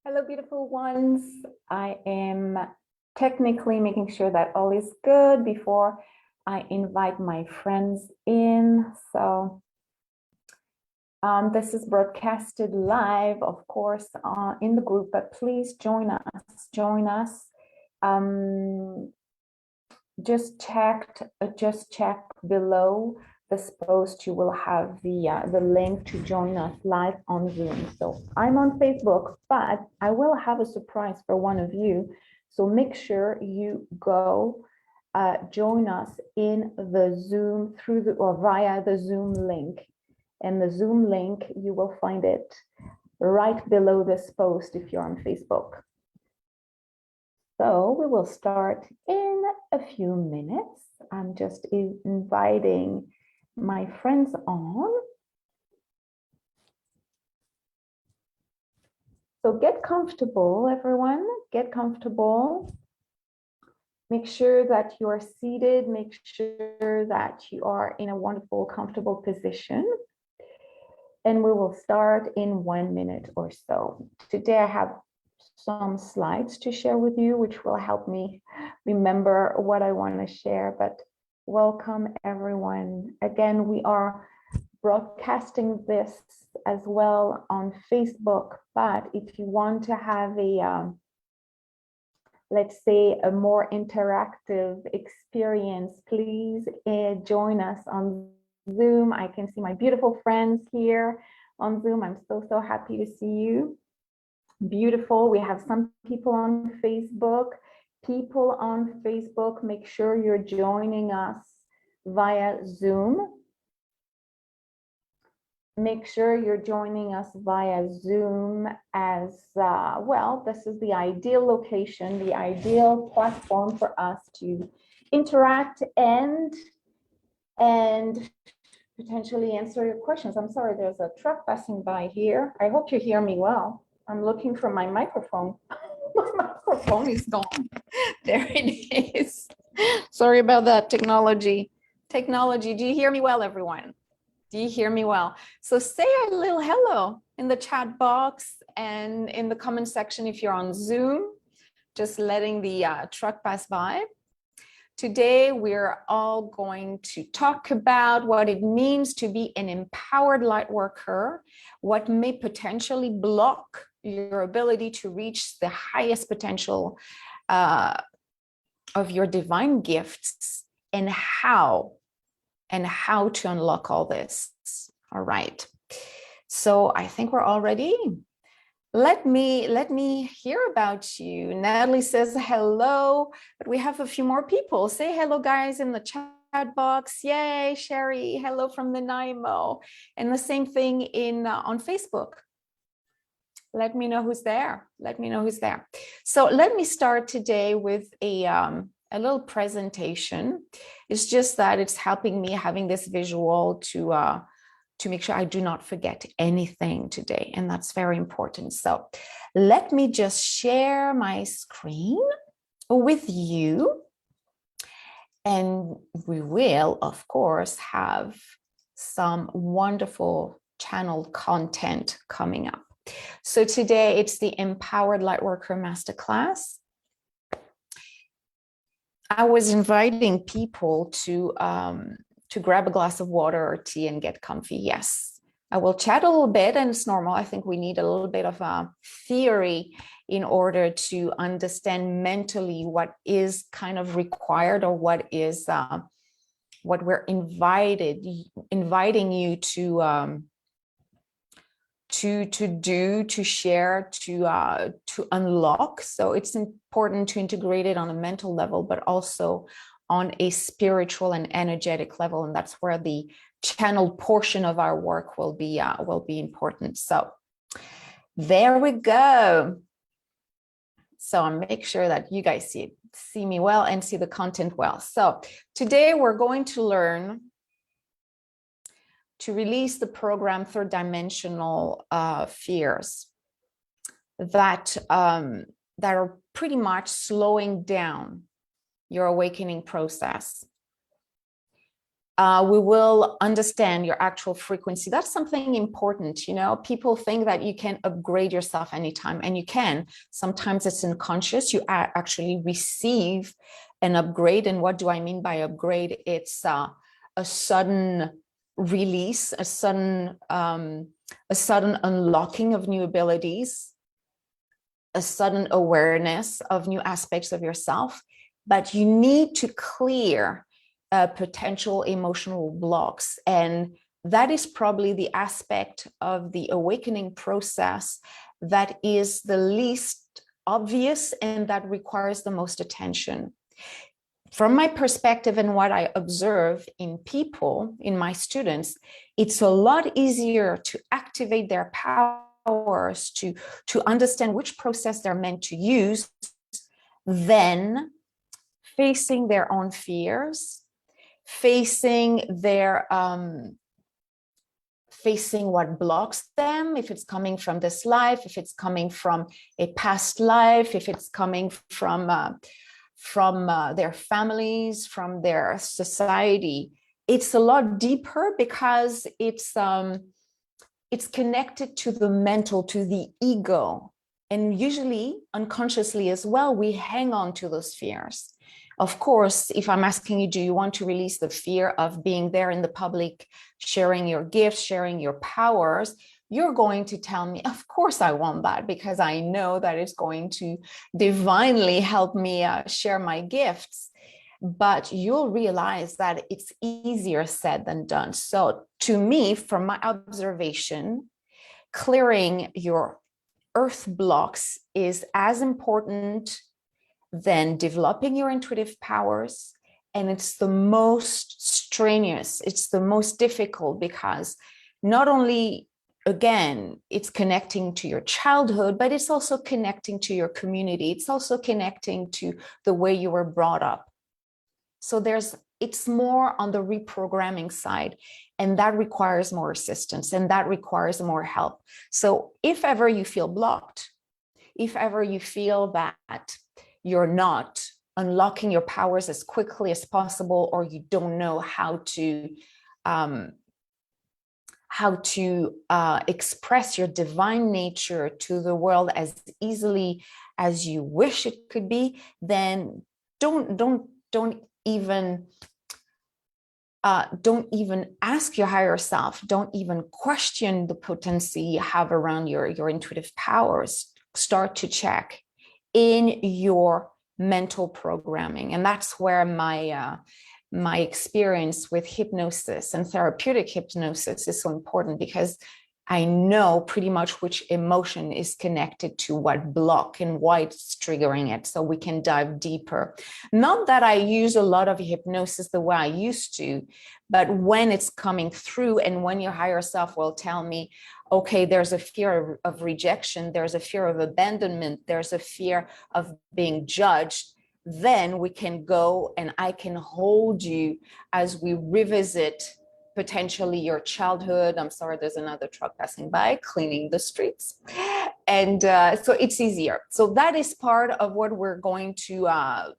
Hello, beautiful ones. I am technically making sure that all is good before I invite my friends in. So this is broadcasted live, of course, in the group, but please join us. Join us. Just check below this post. You will have the link to join us live on Zoom. So I'm on Facebook, but I will have a surprise for one of you. So make sure you go join us in the Zoom or via the Zoom link. And the Zoom link, you will find it right below this post if you're on Facebook. So we will start in a few minutes. I'm just inviting my friends on. So get comfortable, everyone. Get comfortable. Make sure that you are seated. Make sure that you are in a wonderful, comfortable position. And we will start in 1 minute or so. Today I have some slides to share with you, which will help me remember what I want to share. But welcome, everyone. Again, we are broadcasting this as well on Facebook. But if you want to have a, let's say, a more interactive experience, please join us on Zoom. I can see my beautiful friends here on Zoom. I'm so happy to see you. Beautiful. We have some people on Facebook. People on Facebook, make sure you're joining us via Zoom. Make sure you're joining us via Zoom as well. This is the ideal location, the ideal platform for us to interact and potentially answer your questions. I'm sorry, there's a truck passing by here. I hope you hear me well. I'm looking for my microphone. My microphone is gone. There it is. Sorry about that, technology. Technology, do you hear me well, everyone? Do you hear me well? So say a little hello in the chat box and in the comment section if you're on Zoom, just letting the truck pass by. Today, we're all going to talk about what it means to be an empowered light worker, what may potentially block your ability to reach the highest potential of your divine gifts, and how to unlock all this. All right. So I think we're all ready. Let me hear about you. Natalie says hello, but we have a few more people. Say hello, guys, in the chat box. Yay, Sherry, hello from Nanaimo. And the same thing in on Facebook. Let me know who's there. Let me know who's there. So let me start today with a little presentation. It's just that it's helping me having this visual to make sure I do not forget anything today. And that's very important. So let me just share my screen with you. And we will, of course, have some wonderful channel content coming up. So today it's the Empowered Lightworker Masterclass. I was inviting people to grab a glass of water or tea and get comfy. Yes, I will chat a little bit, and it's normal. I think we need a little bit of theory in order to understand mentally what is kind of required, or what is what we're inviting you to do, to share, to unlock. So it's important to integrate it on a mental level, but also on a spiritual and energetic level, and that's where the channeled portion of our work will be important. So there we go. So I'll make sure that you guys see me well and see the content well. So today we're going to learn to release the program third dimensional fears that are pretty much slowing down your awakening process. We will understand your actual frequency. That's something important. You know, people think that you can upgrade yourself anytime, and you can. Sometimes it's unconscious. You actually receive an upgrade. And what do I mean by upgrade? It's a sudden release, a sudden unlocking of new abilities, a sudden awareness of new aspects of yourself. But you need to clear potential emotional blocks. And that is probably the aspect of the awakening process that is the least obvious and that requires the most attention. From my perspective and what I observe in people, in my students, it's a lot easier to activate their powers, to understand which process they're meant to use, than facing their own fears, facing what blocks them, if it's coming from this life, if it's coming from a past life, if it's coming from their families, from their society. It's a lot deeper because it's connected to the mental, to the ego. And usually, unconsciously as well, we hang on to those fears. Of course, if I'm asking you, do you want to release the fear of being there in the public, sharing your gifts, sharing your powers? You're going to tell me, of course I want that, because I know that it's going to divinely help me share my gifts. But you'll realize that it's easier said than done. So to me, from my observation, clearing your earth blocks is as important than developing your intuitive powers. And it's the most strenuous, it's the most difficult, because not only, again, it's connecting to your childhood, but it's also connecting to your community. It's also connecting to the way you were brought up. So it's more on the reprogramming side, and that requires more assistance, and that requires more help. So if ever you feel blocked, if ever you feel that you're not unlocking your powers as quickly as possible, or you don't know how to express your divine nature to the world as easily as you wish it could be, then don't even ask your higher self. Don't even question the potency you have around your intuitive powers. Start to check in your mental programming. And that's where my experience with hypnosis and therapeutic hypnosis is so important, because I know pretty much which emotion is connected to what block and why it's triggering it, so we can dive deeper. Not that I use a lot of hypnosis the way I used to, but when it's coming through, and when your higher self will tell me, okay, there's a fear of rejection, there's a fear of abandonment, there's a fear of being judged, then we can go and I can hold you as we revisit potentially your childhood. I'm sorry, there's another truck passing by cleaning the streets. And so it's easier. So that is part of what we're going to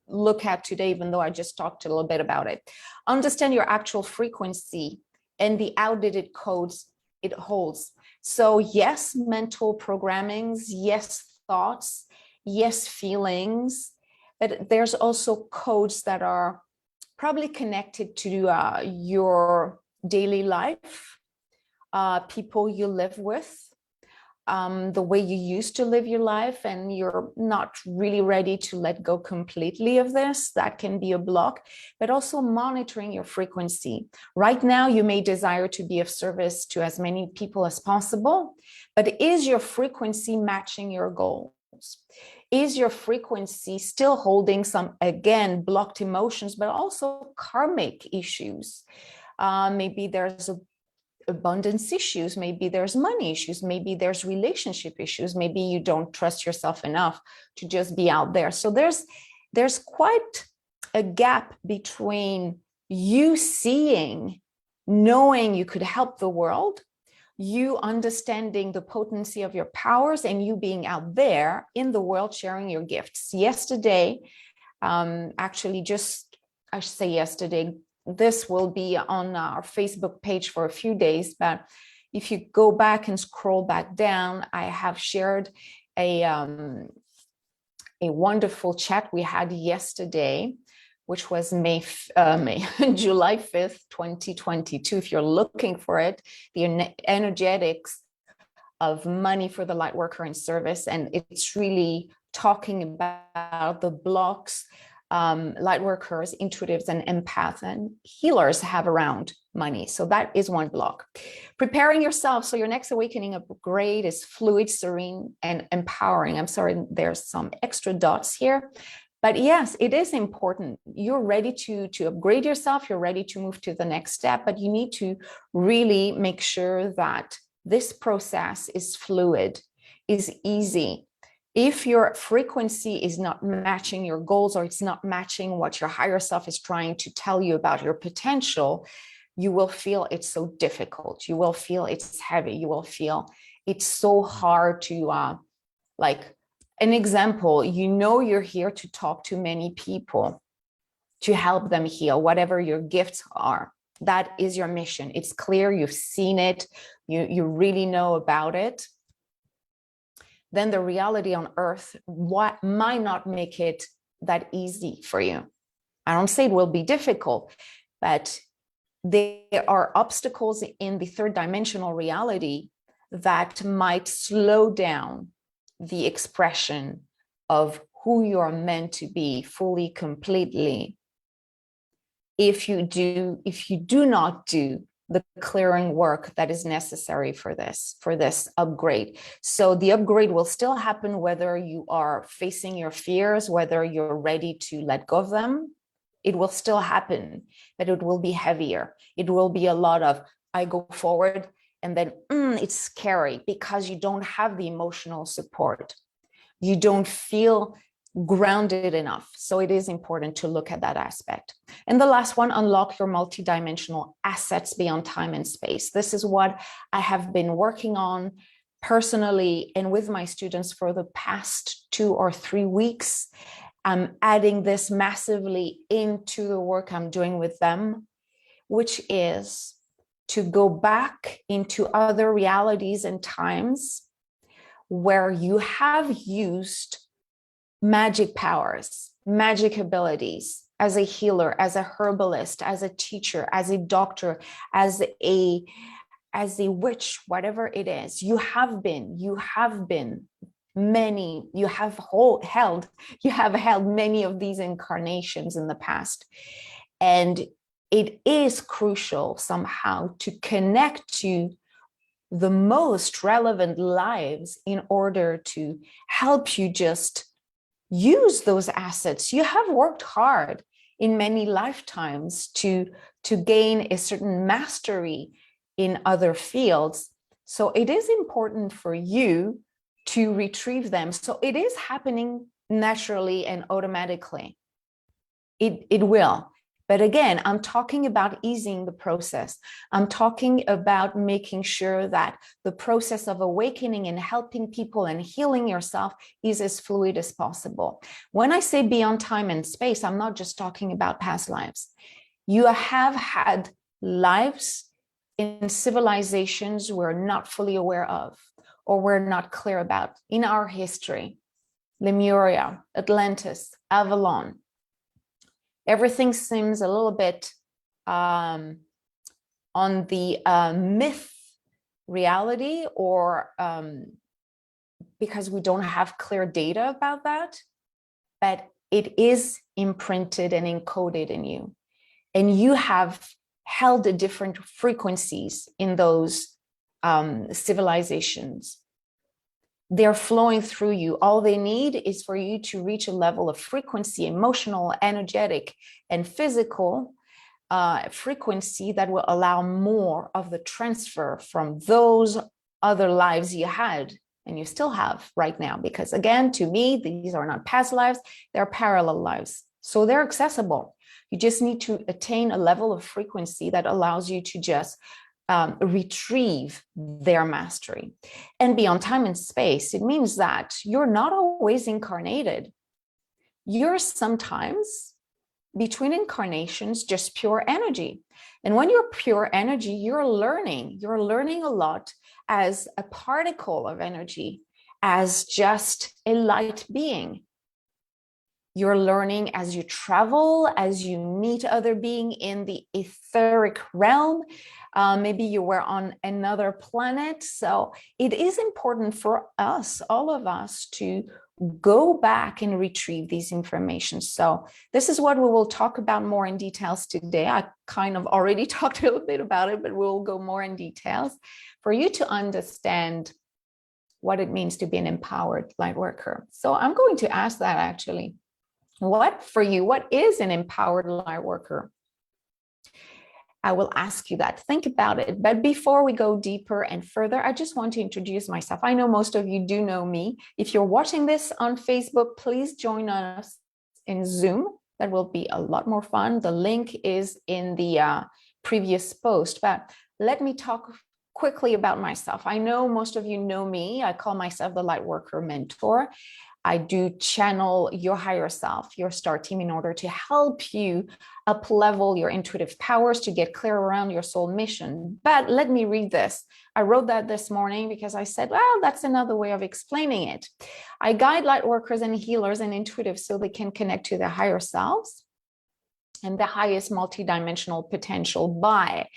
look at today, even though I just talked a little bit about it. Understand your actual frequency and the outdated codes it holds. So yes, mental programmings, yes, thoughts, yes, feelings, but there's also codes that are probably connected to your daily life, people you live with, the way you used to live your life, and you're not really ready to let go completely of this. That can be a block, but also monitoring your frequency. Right now, you may desire to be of service to as many people as possible, but is your frequency matching your goals? Is your frequency still holding some, again, blocked emotions, but also karmic issues? Maybe there's abundance issues, maybe there's money issues, maybe there's relationship issues, maybe you don't trust yourself enough to just be out there. So there's quite a gap between you seeing, knowing you could help the world, you understanding the potency of your powers, and you being out there in the world sharing your gifts. Yesterday, I should say yesterday, this will be on our Facebook page for a few days, but if you go back and scroll back down, I have shared a wonderful chat we had yesterday, which was July 5th, 2022. If you're looking for it, the energetics of money for the light worker in service. And it's really talking about the blocks light workers, intuitives, and empaths and healers have around money. So that is one block. Preparing yourself so your next awakening upgrade is fluid, serene, and empowering. I'm sorry, there's some extra dots here. But yes, it is important. You're ready to upgrade yourself. You're ready to move to the next step, but you need to really make sure that this process is fluid, is easy. If your frequency is not matching your goals, or it's not matching what your higher self is trying to tell you about your potential, you will feel it's so difficult. You will feel it's heavy. You will feel it's so hard to, like an example, you're here to talk to many people, to help them heal, whatever your gifts are. That is your mission. It's clear, you've seen it, you really know about it. Then the reality on earth might not make it that easy for you. I don't say it will be difficult, but there are obstacles in the third dimensional reality that might slow down the expression of who you are meant to be fully, completely. If you do not do the clearing work that is necessary for this upgrade. So the upgrade will still happen whether you are facing your fears, whether you're ready to let go of them. It will still happen, but it will be heavier. It will be a lot of, I go forward and then it's scary because you don't have the emotional support. You don't feel grounded enough. So it is important to look at that aspect. And the last one, unlock your multidimensional assets beyond time and space. This is what I have been working on personally and with my students for the past 2 or 3 weeks. I'm adding this massively into the work I'm doing with them, which is to go back into other realities and times where you have used magic powers, magic abilities as a healer, as a herbalist, as a teacher, as a doctor, as a witch, whatever it is. You have held many of these incarnations in the past. And it is crucial somehow to connect to the most relevant lives in order to help you just use those assets. You have worked hard in many lifetimes to gain a certain mastery in other fields. So it is important for you to retrieve them. So it is happening naturally and automatically. It will. But again, I'm talking about easing the process. I'm talking about making sure that the process of awakening and helping people and healing yourself is as fluid as possible. When I say beyond time and space, I'm not just talking about past lives. You have had lives in civilizations we're not fully aware of or we're not clear about in our history. Lemuria, Atlantis, Avalon. Everything seems a little bit on the myth reality, or because we don't have clear data about that, but it is imprinted and encoded in you. And you have held different frequencies in those civilizations. They're flowing through you. All they need is for you to reach a level of frequency, emotional, energetic, and physical frequency that will allow more of the transfer from those other lives you had and you still have right now. Because again, to me, these are not past lives, they're parallel lives. So they're accessible. You just need to attain a level of frequency that allows you to just retrieve their mastery. And beyond time and space, it means that you're not always incarnated. You're sometimes between incarnations, just pure energy. And when you're pure energy, you're learning a lot as a particle of energy, as just a light being. You're learning as you travel, as you meet other beings in the etheric realm. Maybe you were on another planet. So it is important for us, all of us, to go back and retrieve these information. So this is what we will talk about more in details today. I kind of already talked a little bit about it, but we'll go more in details for you to understand what it means to be an empowered light worker. So I'm going to ask that actually. What for you, what is an empowered light worker? I will ask you that. Think about it. But before we go deeper and further, I just want to introduce myself. I know most of you do know me. If you're watching this on Facebook, please join us in Zoom. That will be a lot more fun. The link is in the previous post. But let me talk quickly about myself. I know most of you know me. I call myself the Lightworker Mentor. I do channel your higher self, your star team, in order to help you up-level your intuitive powers to get clear around your soul mission. But let me read this. I wrote that this morning because I said, well, that's another way of explaining it. I guide light workers and healers and intuitives so they can connect to their higher selves and the highest multidimensional potential by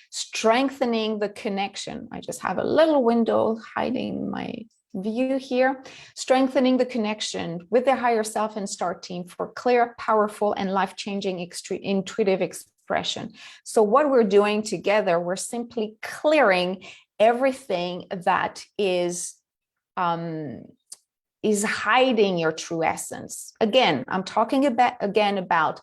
strengthening the connection. I just have a little window hiding my view here, strengthening the connection with their higher self and star team for clear, powerful, and life-changing intuitive expression. So what we're doing together, we're simply clearing everything that is hiding your true essence. Again, I'm talking about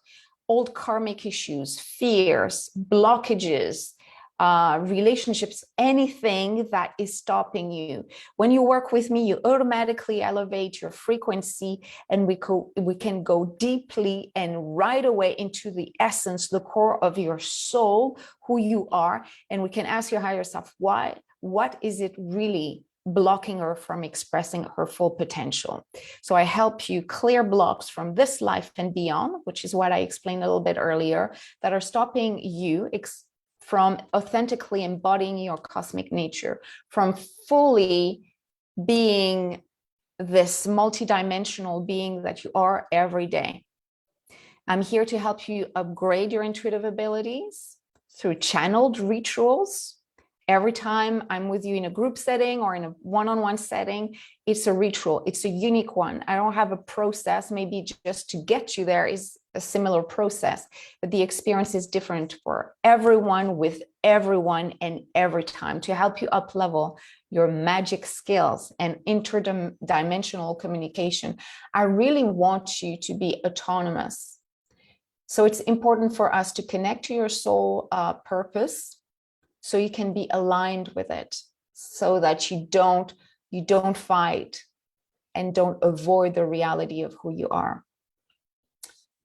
old karmic issues, fears, blockages, relationships, anything that is stopping you. When you work with me, you automatically elevate your frequency, and we can go deeply and right away into the essence, the core of your soul, who you are, and we can ask your higher self, why? What is it really blocking her from expressing her full potential? So I help you clear blocks from this life and beyond, which is what I explained a little bit earlier, that are stopping you from authentically embodying your cosmic nature, from fully being this multidimensional being that you are every day. I'm here to help you upgrade your intuitive abilities through channeled rituals. Every time I'm with you in a group setting or in a one-on-one setting, it's a ritual. It's a unique one. I don't have a process. Maybe just to get you there is a similar process, but the experience is different for everyone, with everyone, and every time, to help you up-level your magic skills and interdimensional communication. I really want you to be autonomous. So it's important for us to connect to your soul purpose, so you can be aligned with it, so that you don't fight and don't avoid the reality of who you are.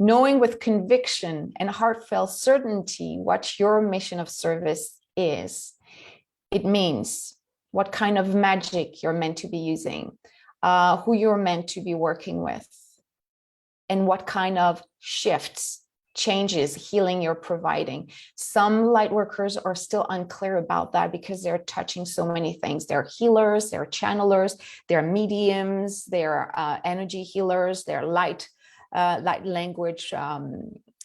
Knowing with conviction and heartfelt certainty what your mission of service is. It means what kind of magic you're meant to be using, who you're meant to be working with, and what kind of shifts, changes, healing you're providing. Some light workers are still unclear about that because they're touching so many things. They're healers, they're channelers, they're mediums, they're energy healers, they're light language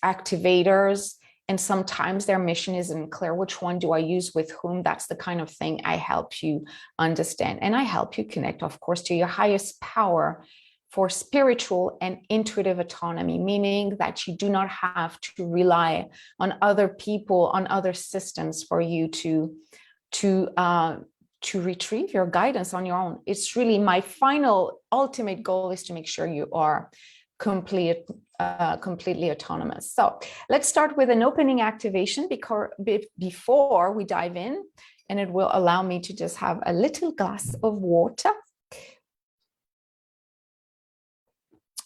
activators. And sometimes their mission isn't clear. Which one do I use with whom? That's the kind of thing I help you understand. And I help you connect, of course, to your highest power for spiritual and intuitive autonomy, meaning that you do not have to rely on other people, on other systems for you to retrieve your guidance on your own. It's really my final ultimate goal is to make sure you are completely autonomous. So let's start with an opening activation before we dive in, and it will allow me to just have a little glass of water.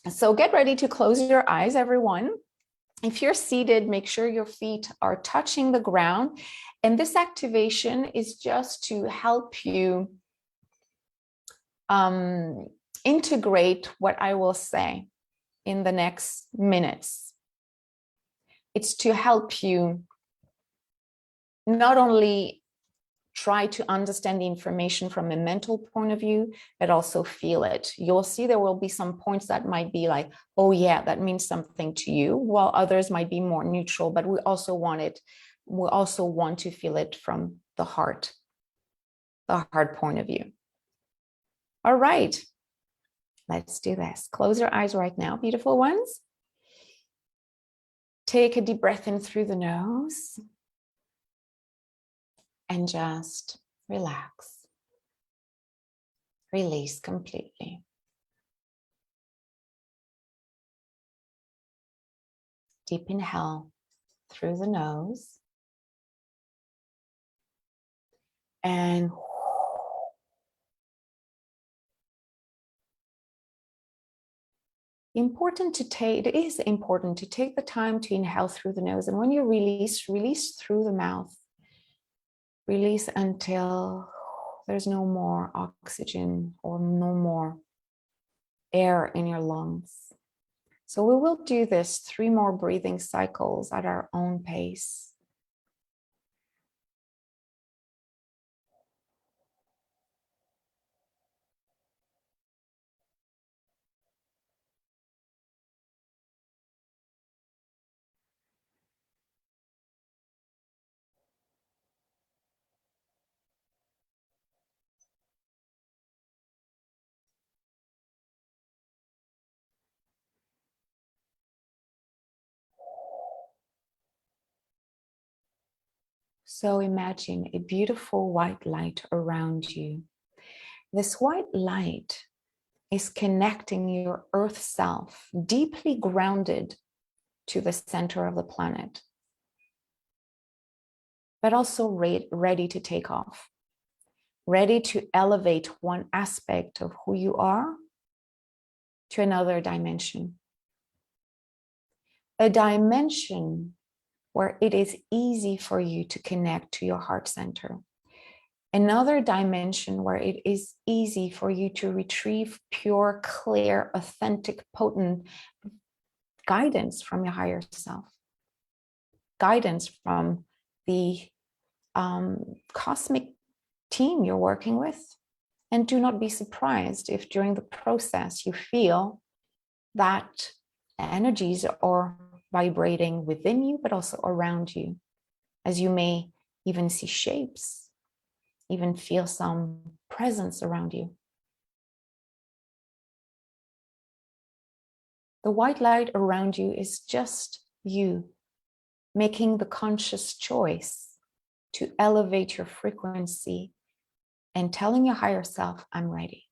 So get ready to close your eyes, everyone. If you're seated, make sure your feet are touching the ground. And this activation is just to help you integrate what I will say in the next minutes. it's to help you not only try to understand the information from a mental point of view, but also feel it. You'll see there will be some points that might be like, oh yeah, that means something to you, while others might be more neutral, but we also want to feel it from the heart point of view. All right, let's do this. Close your eyes right now, beautiful ones. Take a deep breath in through the nose and just relax. Release completely. Deep inhale through the nose and it is important to take the time to inhale through the nose, and when you release through the mouth. Release until there's no more oxygen or no more air in your lungs. So we will do this 3 more breathing cycles at our own pace. So imagine a beautiful white light around you. This white light is connecting your earth self, deeply grounded to the center of the planet, but also ready to take off, ready to elevate one aspect of who you are to another dimension. A dimension where it is easy for you to connect to your heart center. Another dimension where it is easy for you to retrieve pure, clear, authentic, potent guidance from your higher self. Guidance from the cosmic team you're working with. And do not be surprised if during the process you feel that energies are vibrating within you, but also around you, as you may even see shapes, even feel some presence around you. The white light around you is just you making the conscious choice to elevate your frequency and telling your higher self, I'm ready.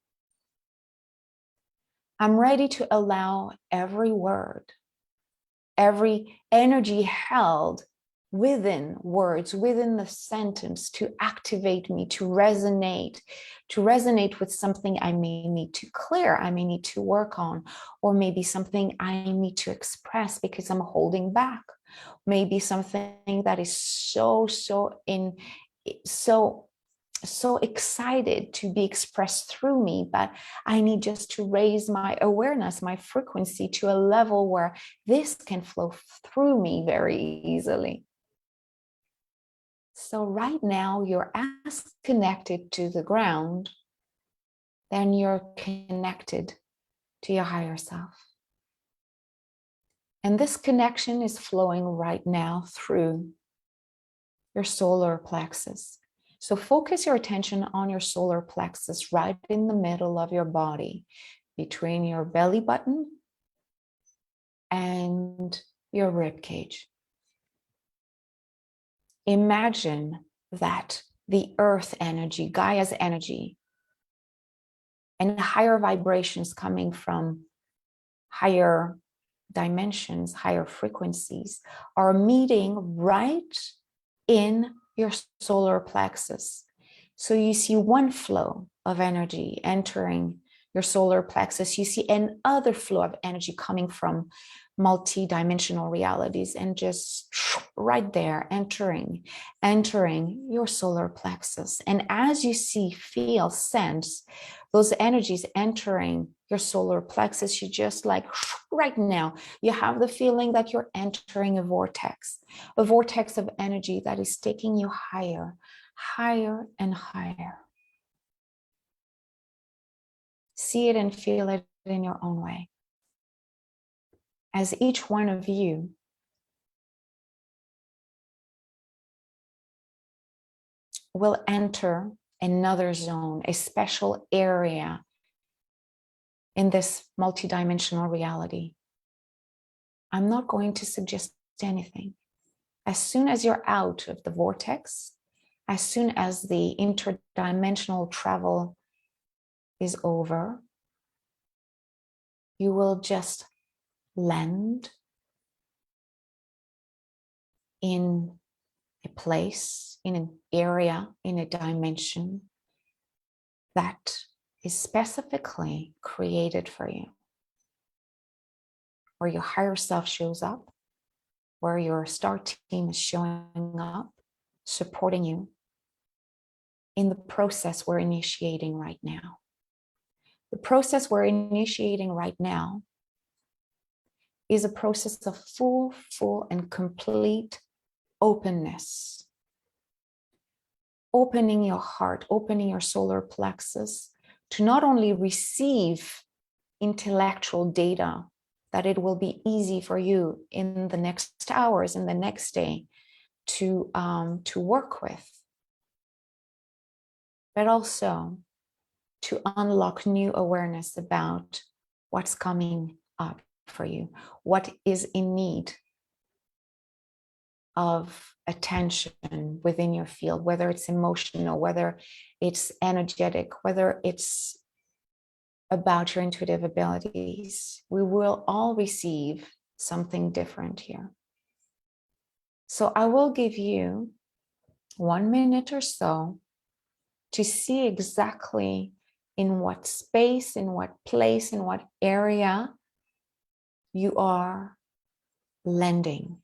I'm ready to allow every word, every energy held within words, within the sentence, to activate me, to resonate with something I may need to clear, I may need to work on, or maybe something I need to express because I'm holding back. Maybe something that is so excited to be expressed through me, but I need just to raise my awareness, my frequency to a level where this can flow through me very easily. So right now you're as connected to the ground than you're connected to your higher self. And this connection is flowing right now through your solar plexus. So focus your attention on your solar plexus right in the middle of your body, between your belly button and your rib cage. Imagine that the earth energy, Gaia's energy, and higher vibrations coming from higher dimensions, higher frequencies, are meeting right in your solar plexus. So you see one flow of energy entering your solar plexus. You see another flow of energy coming from multi-dimensional realities, and just right there entering your solar plexus. And as you see, feel, sense those energies entering your solar plexus. You just like right now, you have the feeling that you're entering a vortex of energy that is taking you higher, higher and higher. See it and feel it in your own way. As each one of you will enter another zone, a special area in this multidimensional reality. I'm not going to suggest anything. As soon as you're out of the vortex, as soon as the interdimensional travel is over, you will just land in a place, in an area, in a dimension that is specifically created for you, where your higher self shows up, where your star team is showing up, supporting you in the process we're initiating right now. The process we're initiating right now is a process of full and complete openness. Opening your heart, opening your solar plexus to not only receive intellectual data that it will be easy for you in the next hours, in the next day to work with, but also to unlock new awareness about what's coming up for you, what is in need of attention within your field, whether it's emotional, whether it's energetic, whether it's about your intuitive abilities. We will all receive something different here. So I will give you 1 minute or so to see exactly in what space, in what place, in what area you are lending.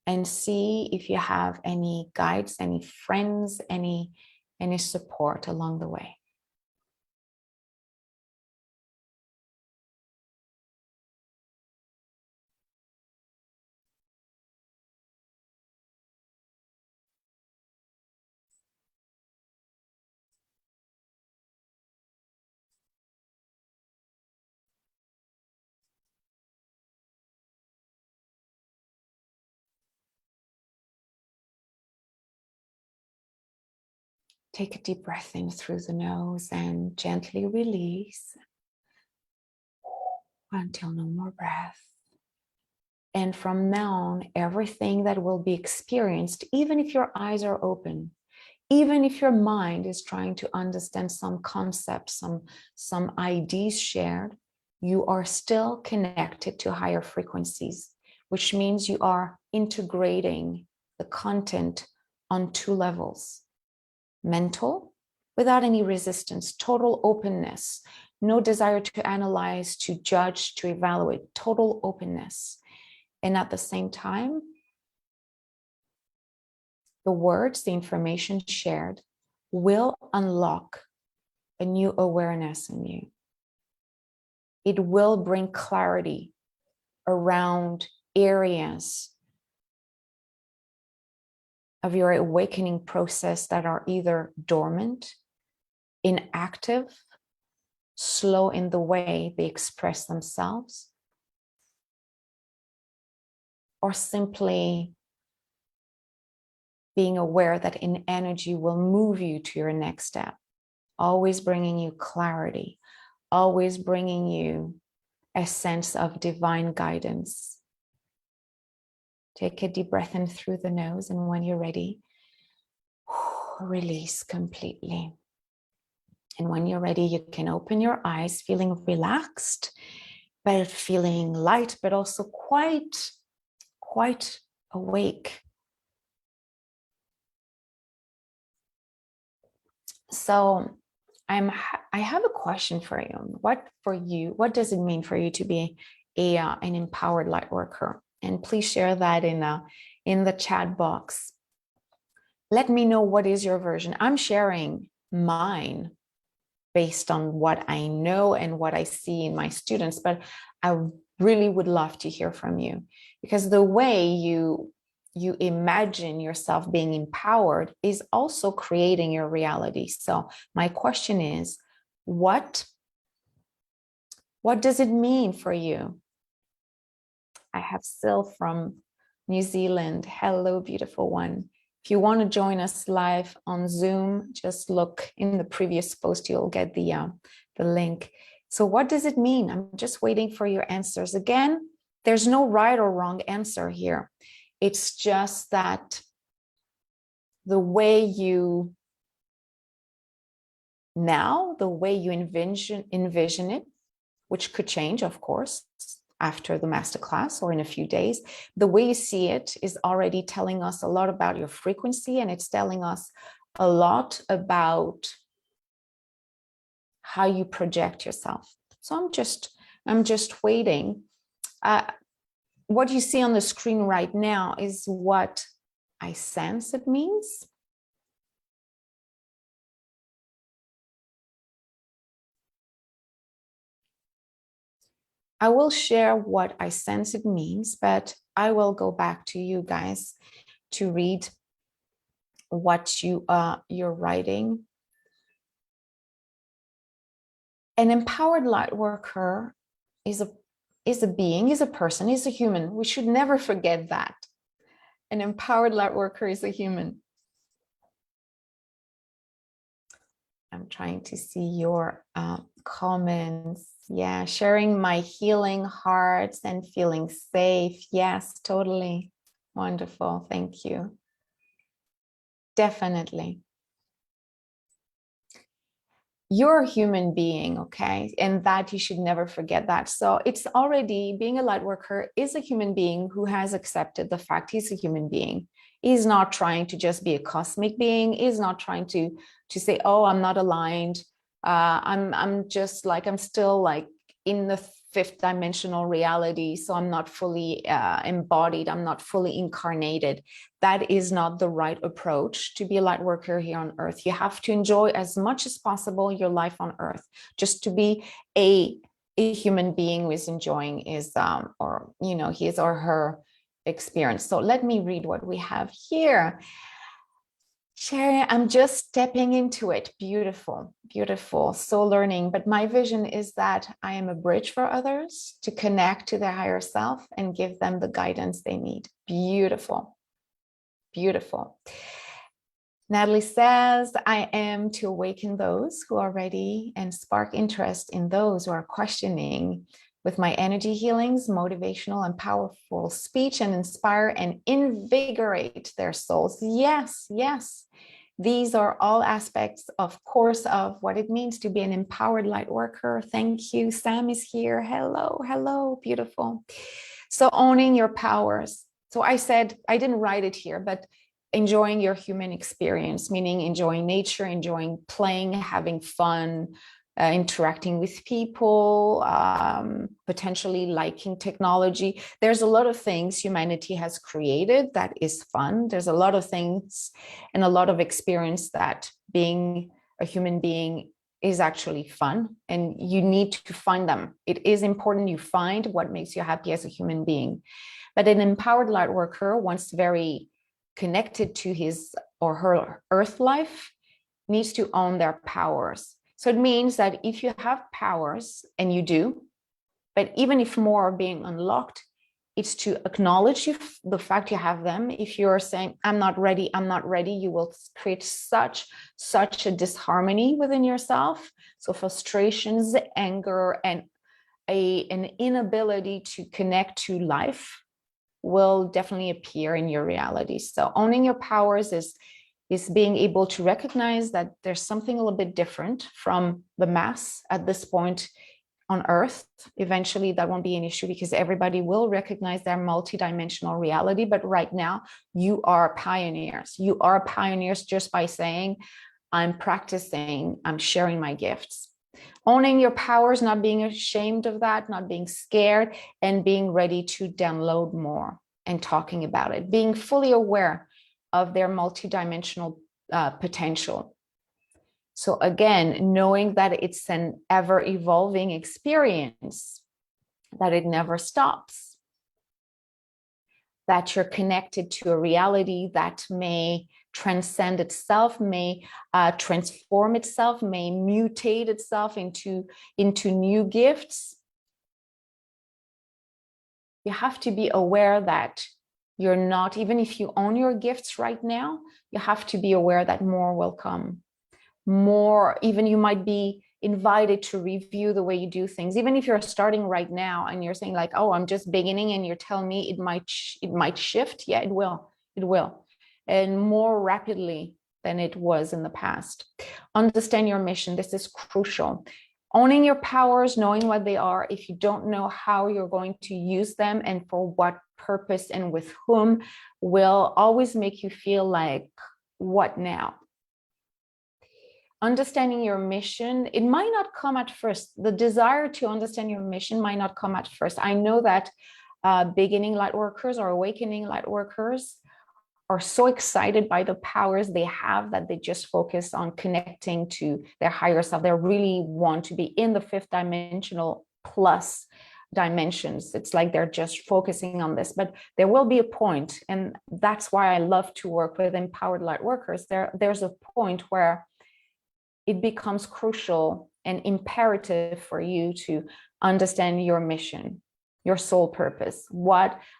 And see if you have any guides, any friends, any support along the way. Take a deep breath in through the nose and gently release until no more breath. And from now on, everything that will be experienced, even if your eyes are open, even if your mind is trying to understand some concepts, some ideas shared, you are still connected to higher frequencies, which means you are integrating the content on 2 levels. Mental, without any resistance, total openness, no desire to analyze, to judge, to evaluate, total openness. And at the same time, the words, the information shared will unlock a new awareness in you. It will bring clarity around areas of your awakening process that are either dormant, inactive, slow in the way they express themselves, or simply being aware that an energy will move you to your next step, always bringing you clarity, always bringing you a sense of divine guidance. Take a deep breath in through the nose, and when you're ready, release completely. And when you're ready, you can open your eyes, feeling relaxed, but feeling light, but also quite awake. So I have a question for you. What does it mean for you to be an empowered light worker? And please share that in the chat box. let me know what is your version. I'm sharing mine based on what I know and what I see in my students, but I really would love to hear from you, because the way you imagine yourself being empowered is also creating your reality. So my question is, what does it mean for you? I have Sil from New Zealand. Hello, beautiful one. If you want to join us live on Zoom, just look in the previous post, you'll get the link. So what does it mean? I'm just waiting for your answers. Again, there's no right or wrong answer here. It's just that the way you envision it, which could change, of course, after the masterclass or in a few days, the way you see it is already telling us a lot about your frequency, and it's telling us a lot about how you project yourself. So I'm just waiting. What you see on the screen right now is what I sense it means. I will share what I sense it means, but I will go back to you guys to read what you're writing. An empowered light worker is a being, is a person, is a human. We should never forget that. An empowered light worker is a human. I'm trying to see your comments. Yeah, sharing my healing hearts and feeling safe. Yes, totally. Wonderful. Thank you. Definitely. You're a human being, okay? And that you should never forget that. So it's already, being a light worker is a human being who has accepted the fact he's a human being. He's not trying to just be a cosmic being. He's not trying to say, oh, I'm not aligned. I'm just like, I'm still like in the fifth dimensional reality. So I'm not fully embodied. I'm not fully incarnated. That is not the right approach to be a light worker here on earth. You have to enjoy as much as possible your life on earth. Just to be a human being who is enjoying his or his or her experience. So let me read what we have here. Sherry, I'm just stepping into it. Beautiful, beautiful. So learning. But my vision is that I am a bridge for others to connect to their higher self and give them the guidance they need. Beautiful, beautiful. Natalie says, I am to awaken those who are ready and spark interest in those who are questioning with my energy healings, motivational and powerful speech, and inspire and invigorate their souls. Yes, yes. These are all aspects, of course, of what it means to be an empowered light worker. Thank you. Sam is here. Hello, hello, beautiful. So owning your powers. So I said, I didn't write it here, but enjoying your human experience, meaning enjoying nature, enjoying playing, having fun, interacting with people, potentially liking technology. There's a lot of things humanity has created that is fun. There's a lot of things and a lot of experience that being a human being is actually fun, and you need to find them. It is important you find what makes you happy as a human being. But an empowered light worker, once very connected to his or her earth life, needs to own their powers. So it means that if you have powers, and you do, but even if more are being unlocked, it's to acknowledge the fact you have them. If you're saying, I'm not ready, you will create such a disharmony within yourself. So frustrations, anger, and an inability to connect to life will definitely appear in your reality. So owning your powers is being able to recognize that there's something a little bit different from the mass at this point on earth. Eventually that won't be an issue because everybody will recognize their multidimensional reality. But right now you are pioneers. You are pioneers just by saying, I'm practicing, I'm sharing my gifts. Owning your powers, not being ashamed of that, not being scared, and being ready to download more and talking about it, being fully aware of their multidimensional potential. So again, knowing that it's an ever-evolving experience, that it never stops, that you're connected to a reality that may transcend itself, may transform itself, may mutate itself into new gifts. You have to be aware that you're not, even if you own your gifts right now, you have to be aware that more will come. More, even you might be invited to review the way you do things, even if you're starting right now and you're saying like, oh, I'm just beginning, and you're telling me it might shift. Yeah, it will, and more rapidly than it was in the past. Understand your mission. This is crucial. Owning your powers, knowing what they are. If you don't know how you're going to use them and for what purpose and with whom, will always make you feel like, what now? Understanding your mission, it might not come at first. The desire to understand your mission might not come at first. I know that beginning light workers or awakening light workers are so excited by the powers they have that they just focus on connecting to their higher self. They really want to be in the fifth dimensional plus dimensions. It's like they're just focusing on this, but there will be a point, and that's why I love to work with empowered light workers. There's a point where it becomes crucial and imperative for you to understand your mission, your soul purpose.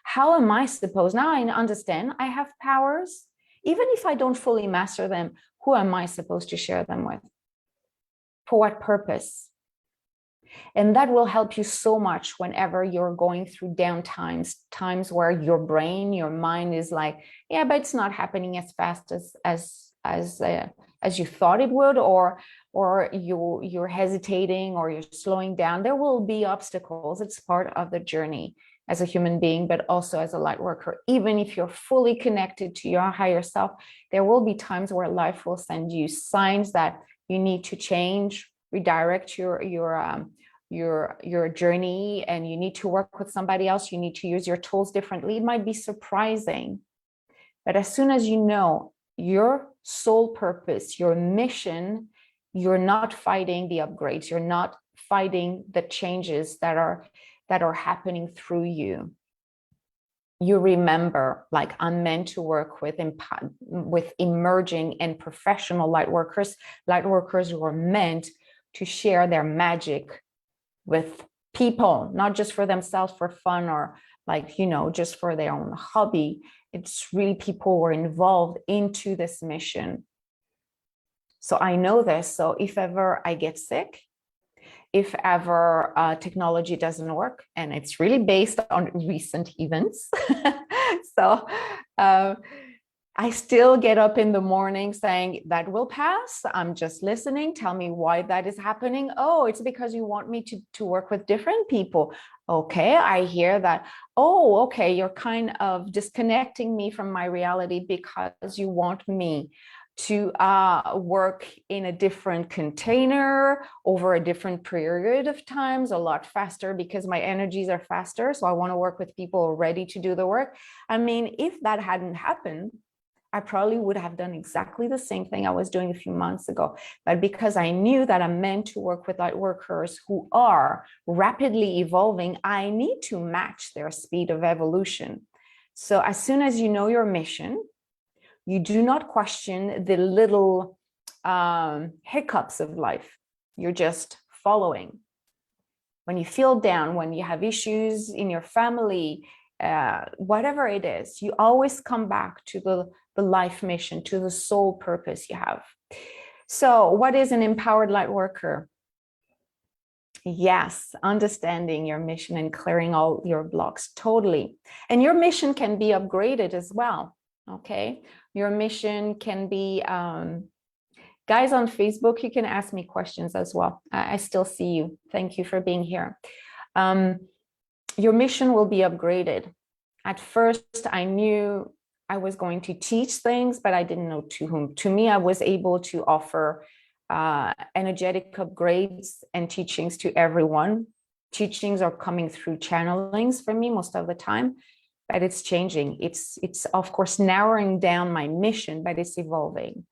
How am I supposed, now I understand I have powers, even if I don't fully master them, who am I supposed to share them with? For what purpose? And that will help you so much whenever you're going through down times where your brain, your mind is like, yeah, but it's not happening as fast as you thought it would, or you're hesitating, or you're slowing down. There will be obstacles. It's part of the journey as a human being, but also as a light worker. Even if you're fully connected to your higher self, there will be times where life will send you signs that you need to change, redirect your journey, and you need to work with somebody else. You need to use your tools differently. It might be surprising, but as soon as you know your soul purpose, your mission, you're not fighting the upgrades. You're not fighting the changes that are happening through you. You remember, like, I'm meant to work with emerging and professional light workers who are meant to share their magic with people, not just for themselves, for fun, or like, just for their own hobby. It's really people who are involved into this mission. So I know this. So if ever I get sick, if ever technology doesn't work, and it's really based on recent events. So I still get up in the morning saying, that will pass. I'm just listening. Tell me why that is happening. Oh, it's because you want me to work with different people. Okay, I hear that. Oh, okay, you're kind of disconnecting me from my reality because you want me to work in a different container over a different period of times, a lot faster, because my energies are faster. So I want to work with people ready to do the work. I mean, if that hadn't happened, I probably would have done exactly the same thing I was doing a few months ago. But because I knew that I'm meant to work with light workers who are rapidly evolving, I need to match their speed of evolution. So as soon as you know your mission, you do not question the little hiccups of life. You're just following. When you feel down, when you have issues in your family, whatever it is, you always come back to the life mission, to the soul purpose you have. So what is an empowered light worker? Yes, understanding your mission and clearing all your blocks, totally. And your mission can be upgraded as well, okay? Your mission can be, guys on Facebook, you can ask me questions as well. I still see you. Thank you for being here. Your mission will be upgraded. At first, I knew I was going to teach things, but I didn't know to whom. To me, I was able to offer energetic upgrades and teachings to everyone. Teachings are coming through channelings for me most of the time. but it's changing. It's of course narrowing down my mission, but it's evolving.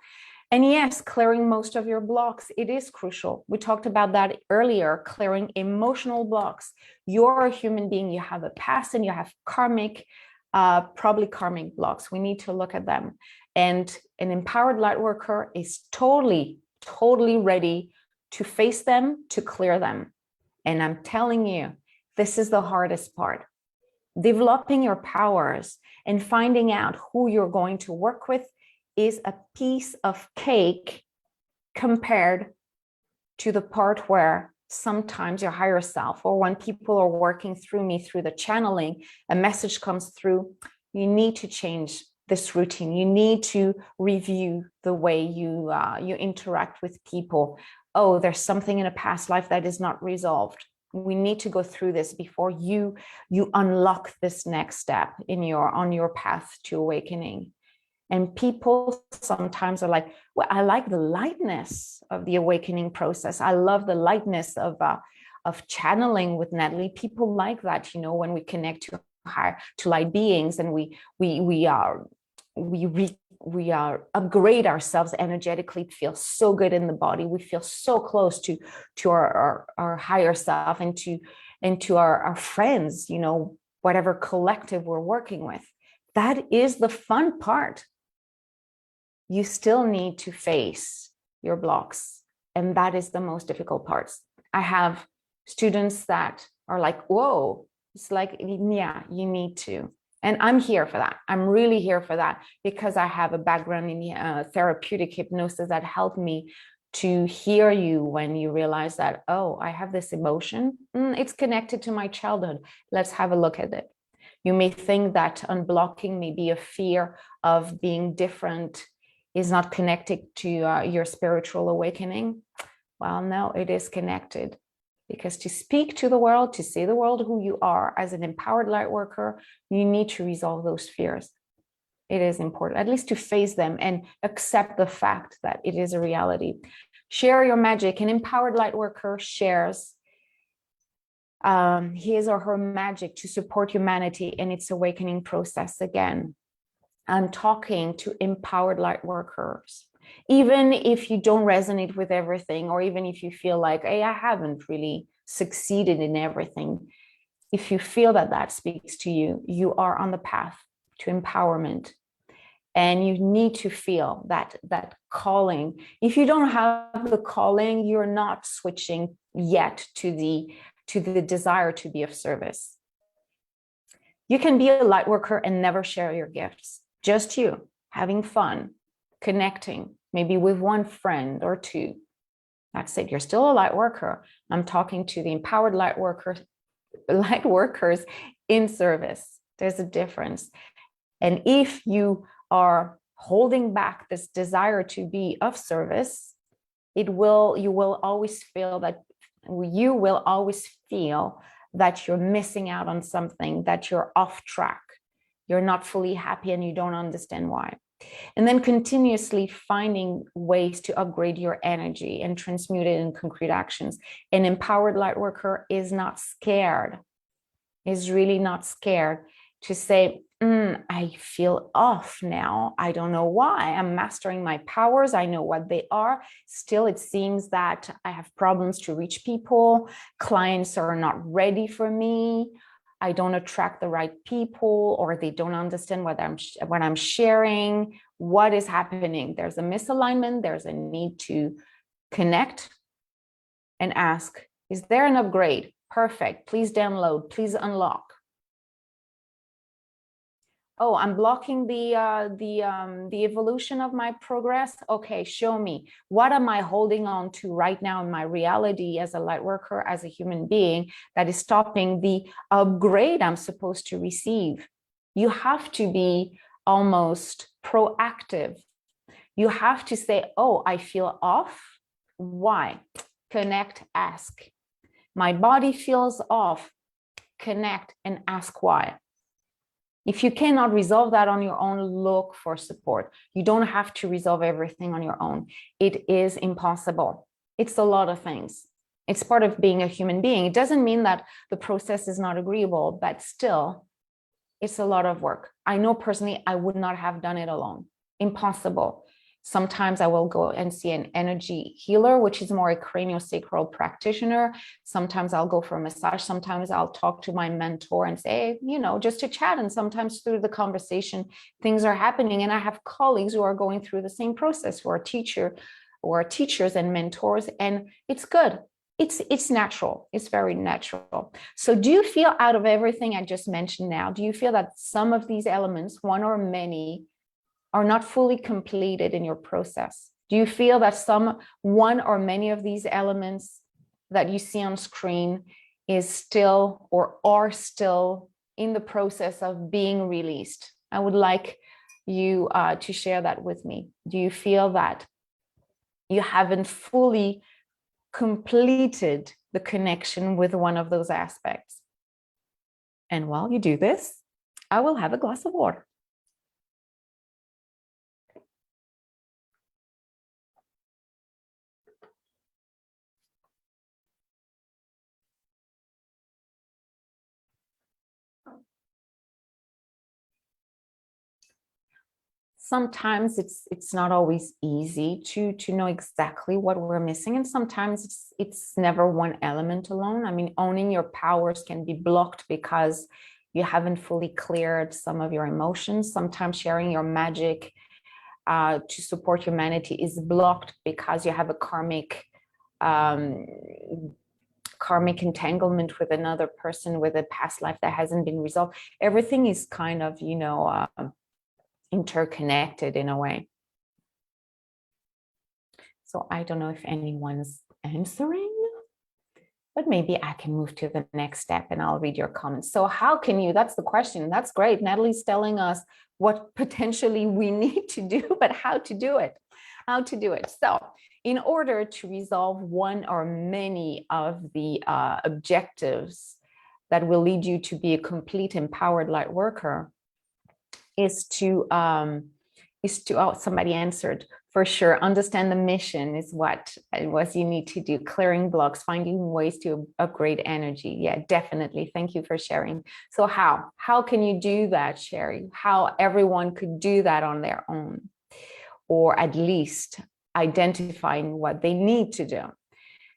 And yes, clearing most of your blocks, it is crucial. We talked about that earlier, clearing emotional blocks. You're a human being, you have a past and you have karmic, probably karmic blocks. We need to look at them. And an empowered light worker is totally ready to face them, to clear them. And I'm telling you, this is the hardest part. Developing your powers and finding out who you're going to work with is a piece of cake compared to the part where sometimes your higher self, or when people are working through me through the channeling, a message comes through, you need to change this routine. You need to review the way you interact with people. Oh, there's something in a past life that is not resolved. We need to go through this before you unlock this next step on your path to awakening. And people sometimes are like, well, I like the lightness of the awakening process. I love the lightness of channeling with Natalie. People like that, you know, when we connect to light beings and we upgrade ourselves energetically, feel so good in the body. We feel so close to our higher self and to our friends, you know, whatever collective we're working with. That is the fun part. You still need to face your blocks. And that is the most difficult part. I have students that are like, whoa, it's like, yeah, you need to. And I'm here for that. I'm really here for that because I have a background in therapeutic hypnosis that helped me to hear you when you realize that, oh, I have this emotion. It's connected to my childhood. Let's have a look at it. You may think that unblocking may be a fear of being different, is not connected to your spiritual awakening. Well, no, it is connected. Because to speak to the world, to see the world who you are as an empowered light worker, you need to resolve those fears. It is important, at least to face them and accept the fact that it is a reality. Share your magic. An empowered light worker shares his or her magic to support humanity in its awakening process again. I'm talking to empowered light workers. Even if you don't resonate with everything, or even if you feel like, hey, I haven't really succeeded in everything, if you feel that that speaks to you, you are on the path to empowerment. And you need to feel that calling. If you don't have the calling, you're not switching yet to the desire to be of service. You can be a light worker and never share your gifts. Just you, having fun, connecting, maybe with one friend or two. That's it. You're still a light worker. I'm talking to the empowered light workers in service. There's a difference. And if you are holding back this desire to be of service, you will always feel that you're missing out on something, that you're off track. You're not fully happy and you don't understand why. And then continuously finding ways to upgrade your energy and transmute it in concrete actions. An empowered light worker is not scared, is really not scared to say, I feel off now. I don't know why. I'm mastering my powers. I know what they are. Still, it seems that I have problems to reach people. Clients are not ready for me. I don't attract the right people, or they don't understand what I'm sharing. What is happening? There's a misalignment. There's a need to connect and ask, is there an upgrade? Perfect. Please download. Please unlock. Oh, I'm blocking the evolution of my progress. Okay, show me. What am I holding on to right now in my reality as a light worker, as a human being, that is stopping the upgrade I'm supposed to receive? You have to be almost proactive. You have to say, oh, I feel off. Why? Connect, ask. My body feels off. Connect and ask why. If you cannot resolve that on your own, look for support. You don't have to resolve everything on your own. It is impossible. It's a lot of things. It's part of being a human being. It doesn't mean that the process is not agreeable, but still, it's a lot of work. I know personally, I would not have done it alone. Impossible. Sometimes I will go and see an energy healer, which is more a craniosacral practitioner. Sometimes I'll go for a massage. Sometimes I'll talk to my mentor and say, just to chat. And sometimes through the conversation, things are happening. And I have colleagues who are going through the same process, who are teachers and mentors, and it's good. It's natural. It's very natural. So do you feel, out of everything I just mentioned now, do you feel that some of these elements, one or many, are not fully completed in your process? Do you feel that one or many of these elements that you see on screen is still or are still in the process of being released? I would like you to share that with me. Do you feel that you haven't fully completed the connection with one of those aspects? And while you do this, I will have a glass of water. Sometimes it's not always easy to know exactly what we're missing, and sometimes it's never one element alone. I mean, owning your powers can be blocked because you haven't fully cleared some of your emotions. Sometimes sharing your magic to support humanity is blocked because you have a karmic entanglement with another person with a past life that hasn't been resolved. Everything is kind of interconnected in a way. So I don't know if anyone's answering, but maybe I can move to the next step and I'll read your comments. So how can you, that's the question. That's great. Natalie's telling us what potentially we need to do, but how to do it. So in order to resolve one or many of the objectives that will lead you to be a complete empowered light worker, is to somebody answered, for sure, understand the mission is what it was you need to do, clearing blocks, finding ways to upgrade energy. Yeah, definitely. Thank you for sharing. So how can you do that, Sherry? How everyone could do that on their own, or at least identifying what they need to do.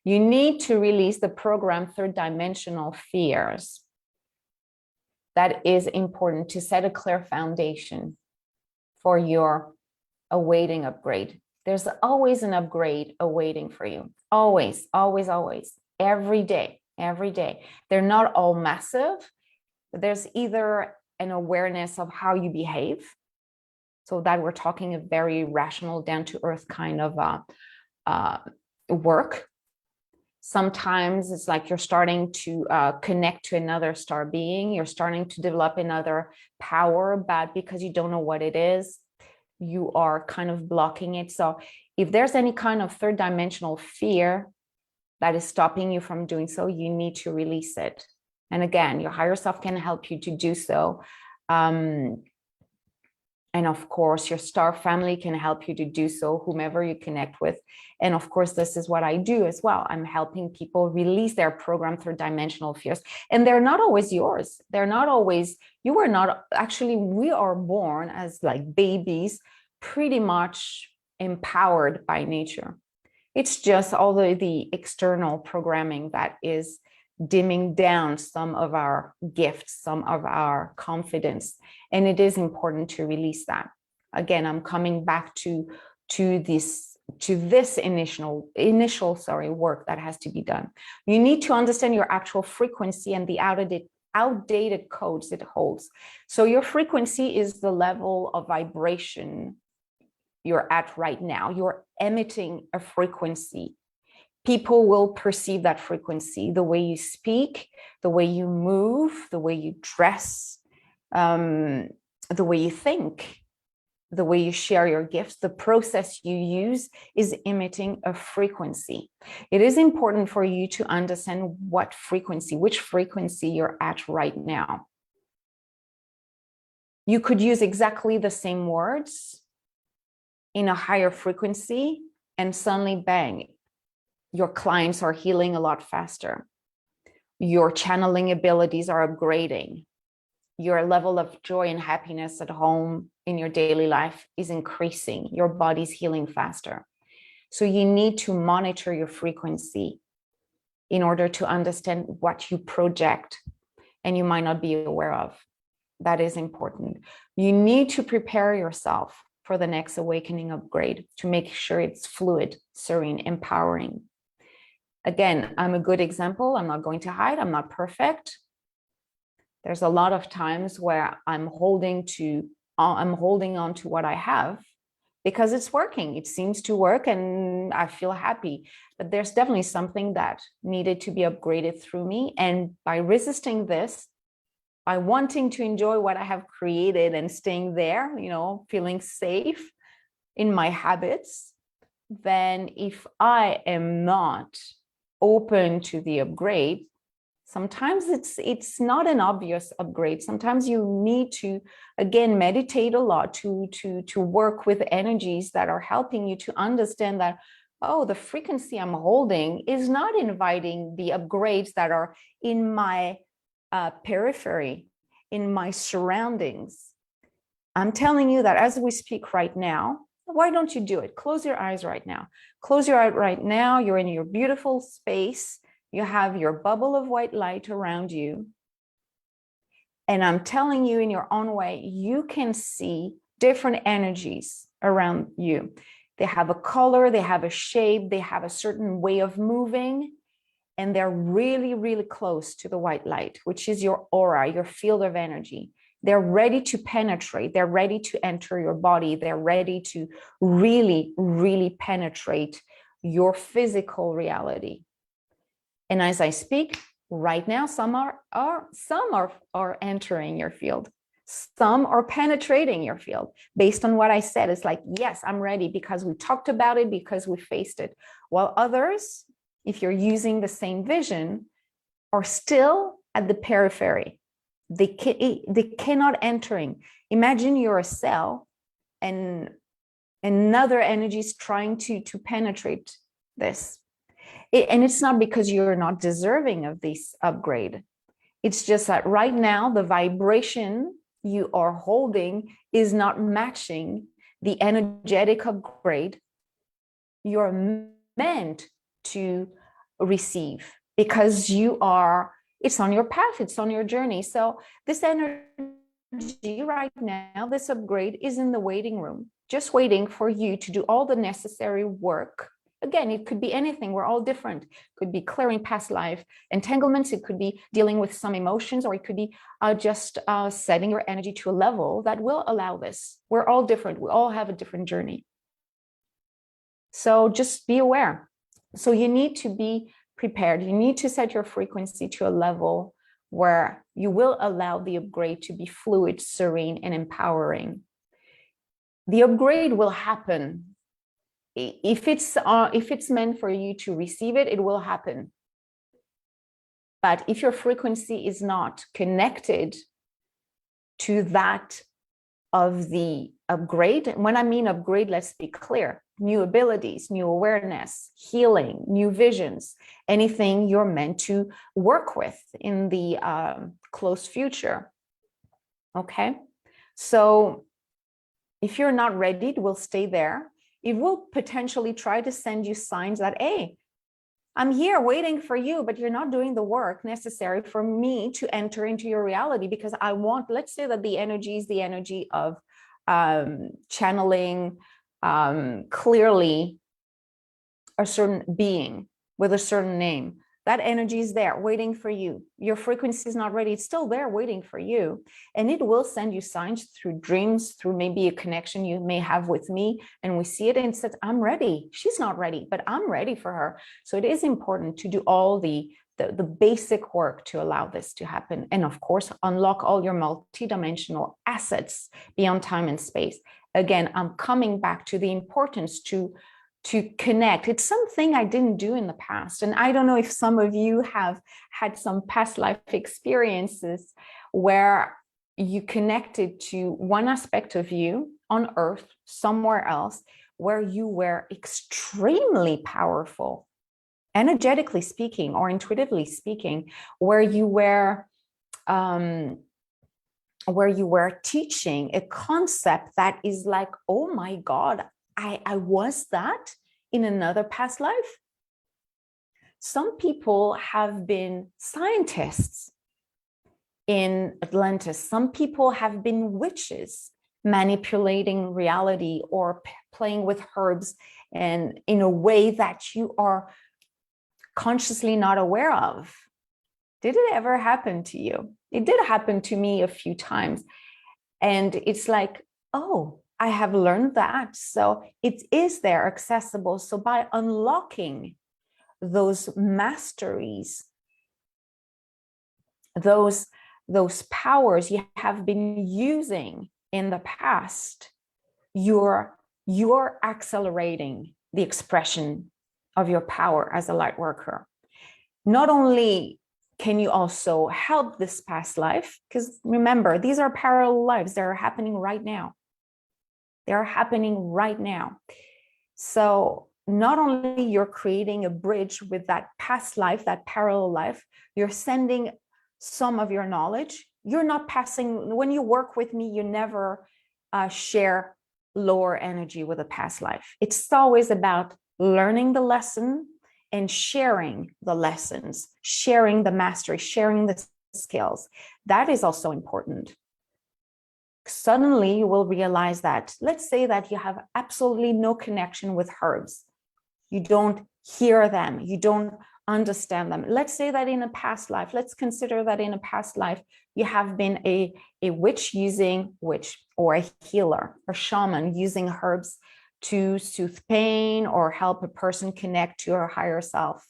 You need to release the program third dimensional fears. That is important to set a clear foundation for your awaiting upgrade. There's always an upgrade awaiting for you. Always, always, always. Every day, every day. They're not all massive. There's either an awareness of how you behave, so that we're talking a very rational, down-to-earth kind of work. Sometimes it's like you're starting to connect to another star being. You're starting to develop another power, but because you don't know what it is, you are kind of blocking it. So if there's any kind of third dimensional fear that is stopping you from doing so, you need to release it. And again, your higher self can help you to do so. And of course, your star family can help you to do so, whomever you connect with. And of course, this is what I do as well. I'm helping people release their program through dimensional fears. And they're not always yours. They're not always, you are not, actually, we are born as like babies, pretty much empowered by nature. It's just all the external programming that is dimming down some of our gifts, some of our confidence. And it is important to release that. Again, I'm coming back to this initial work that has to be done. You need to understand your actual frequency and the outdated codes it holds. So your frequency is the level of vibration you're at right now. You're emitting a frequency. People will perceive that frequency, the way you speak, the way you move, the way you dress, the way you think, the way you share your gifts, the process you use is emitting a frequency. It is important for you to understand which frequency you're at right now. You could use exactly the same words in a higher frequency and suddenly bang, your clients are healing a lot faster. Your channeling abilities are upgrading. your level of joy and happiness at home in your daily life is increasing. Your body's healing faster. So you need to monitor your frequency in order to understand what you project and you might not be aware of. That is important. You need to prepare yourself for the next awakening upgrade to make sure it's fluid, serene, empowering. Again, I'm a good example. I'm not going to hide. I'm not perfect. There's a lot of times where I'm holding on to what I have because it's working. It seems to work and I feel happy. But there's definitely something that needed to be upgraded through me. And by resisting this, by wanting to enjoy what I have created and staying there, feeling safe in my habits, then if I am not open to the upgrade, sometimes it's not an obvious upgrade. Sometimes you need to, again, meditate a lot to work with energies that are helping you to understand that, oh, the frequency I'm holding is not inviting the upgrades that are in my periphery, in my surroundings. I'm telling you that as we speak right now, why don't you do it? Close your eyes right now. Close your eyes right now. You're in your beautiful space. You have your bubble of white light around you. And I'm telling you in your own way, you can see different energies around you. They have a color, they have a shape, they have a certain way of moving. And they're really, really close to the white light, which is your aura, your field of energy. They're ready to penetrate. They're ready to enter your body. They're ready to really, really penetrate your physical reality. And as I speak right now, some are entering your field. Some are penetrating your field. Based on what I said, it's like, yes, I'm ready because we talked about it, because we faced it. While others, if you're using the same vision, are still at the periphery. They cannot entering. Imagine you're a cell and another energy is trying to penetrate this. And it's not because you're not deserving of this upgrade. It's just that right now, the vibration you are holding is not matching the energetic upgrade you're meant to receive, because it's on your path, it's on your journey. So this energy right now, this upgrade is in the waiting room, just waiting for you to do all the necessary work. Again, it could be anything. We're all different. It could be clearing past life entanglements. It could be dealing with some emotions, or it could be just setting your energy to a level that will allow this. We're all different. We all have a different journey. So just be aware. So you need to be prepared. You need to set your frequency to a level where you will allow the upgrade to be fluid, serene, and empowering. The upgrade will happen. If it's meant for you to receive it, it will happen. But if your frequency is not connected to that of the upgrade, when I mean upgrade, let's be clear: new abilities, new awareness, healing, new visions, anything you're meant to work with in the close future. Okay, so if you're not ready, it will stay there. It will potentially try to send you signs that, hey, I'm here waiting for you, but you're not doing the work necessary for me to enter into your reality, because I want, let's say that the energy is the energy of channeling clearly a certain being with a certain name. That energy is there waiting for you. Your frequency is not ready. It's still there waiting for you. And it will send you signs through dreams, through maybe a connection you may have with me. And we see it and it says, I'm ready. She's not ready, but I'm ready for her. So it is important to do all the basic work to allow this to happen. And of course, unlock all your multidimensional assets beyond time and space. Again, I'm coming back to the importance to connect. It's something I didn't do in the past. And I don't know if some of you have had some past life experiences where you connected to one aspect of you on Earth, somewhere else, where you were extremely powerful, energetically speaking or intuitively speaking, where you were where you were teaching a concept that is like, oh my God, I was that in another past life. Some people have been scientists in Atlantis. Some people have been witches manipulating reality or playing with herbs and in a way that you are consciously not aware of. Did it ever happen to you? It did happen to me a few times. And it's like, oh, I have learned that. So it is there accessible. So by unlocking those masteries, those powers you have been using in the past, you're accelerating the expression of your power as a light worker. Not only can you also help this past life, because remember, these are parallel lives. They're happening right now. They're happening right now. So not only you're creating a bridge with that past life, that parallel life, you're sending some of your knowledge. You're not passing, when you work with me, you never share lower energy with a past life. It's always about learning the lesson and sharing the lessons, sharing the mastery, sharing the skills. That is also important. Suddenly you will realize that, let's say that you have absolutely no connection with herbs. You don't hear them, you don't understand them. Let's say that in a past life, let's consider that in a past life, you have been a witch or a healer, a shaman using herbs to soothe pain or help a person connect to her higher self.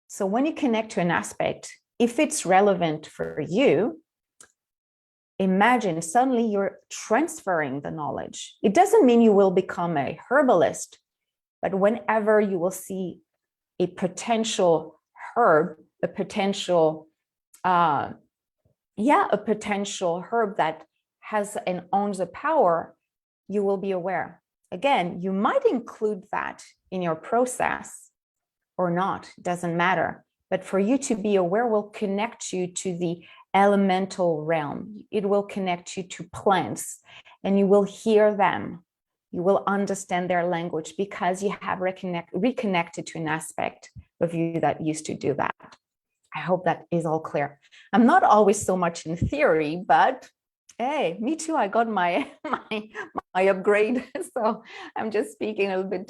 So when you connect to an aspect, if it's relevant for you, imagine suddenly you're transferring the knowledge. It doesn't mean you will become a herbalist, but whenever you will see a potential herb, a potential herb that has and owns a power, you will be aware. Again, you might include that in your process or not, doesn't matter. But for you to be aware will connect you to the elemental realm. It will connect you to plants and you will hear them. You will understand their language because you have reconnected to an aspect of you that used to do that. I hope that is all clear. I'm not always so much in theory, but hey, me too. I got my upgrade. So I'm just speaking a little bit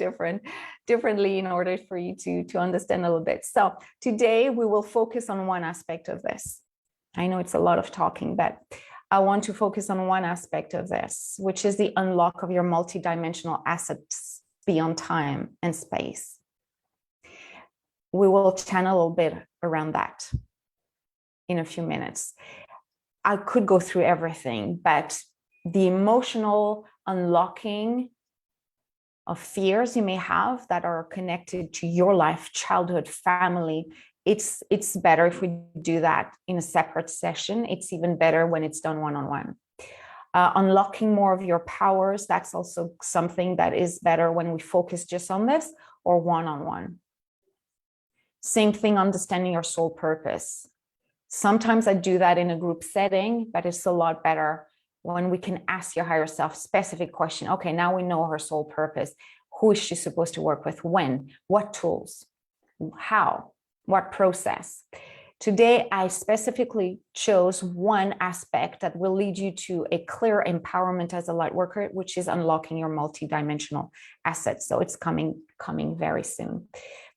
differently in order for you to understand a little bit. So today we will focus on one aspect of this. I know it's a lot of talking, but I want to focus on one aspect of this, which is the unlock of your multidimensional assets beyond time and space. We will channel a little bit around that in a few minutes. I could go through everything, but the emotional unlocking of fears you may have that are connected to your life, childhood, family, it's better if we do that in a separate session. It's even better when it's done one-on-one. Unlocking more of your powers, that's also something that is better when we focus just on this or one-on-one. Same thing, understanding your soul purpose. Sometimes I do that in a group setting, but it's a lot better when we can ask your higher self specific question. Okay, now we know her soul purpose. Who is she supposed to work with? When? What tools? How? What process? Today, I specifically chose one aspect that will lead you to a clear empowerment as a light worker, which is unlocking your multidimensional assets. So it's coming very soon.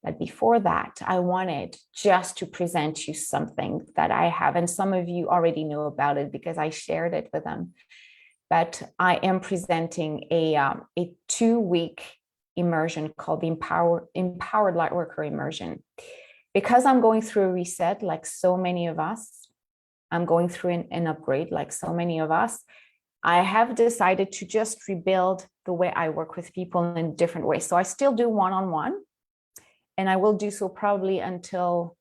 But before that, I wanted just to present you something that I have, and some of you already know about it because I shared it with them. But I am presenting a 2-week immersion called the Empowered Lightworker Immersion. Because I'm going through a reset, like so many of us, I'm going through an upgrade, like so many of us, I have decided to just rebuild the way I work with people in different ways. So I still do one-on-one, and I will do so probably until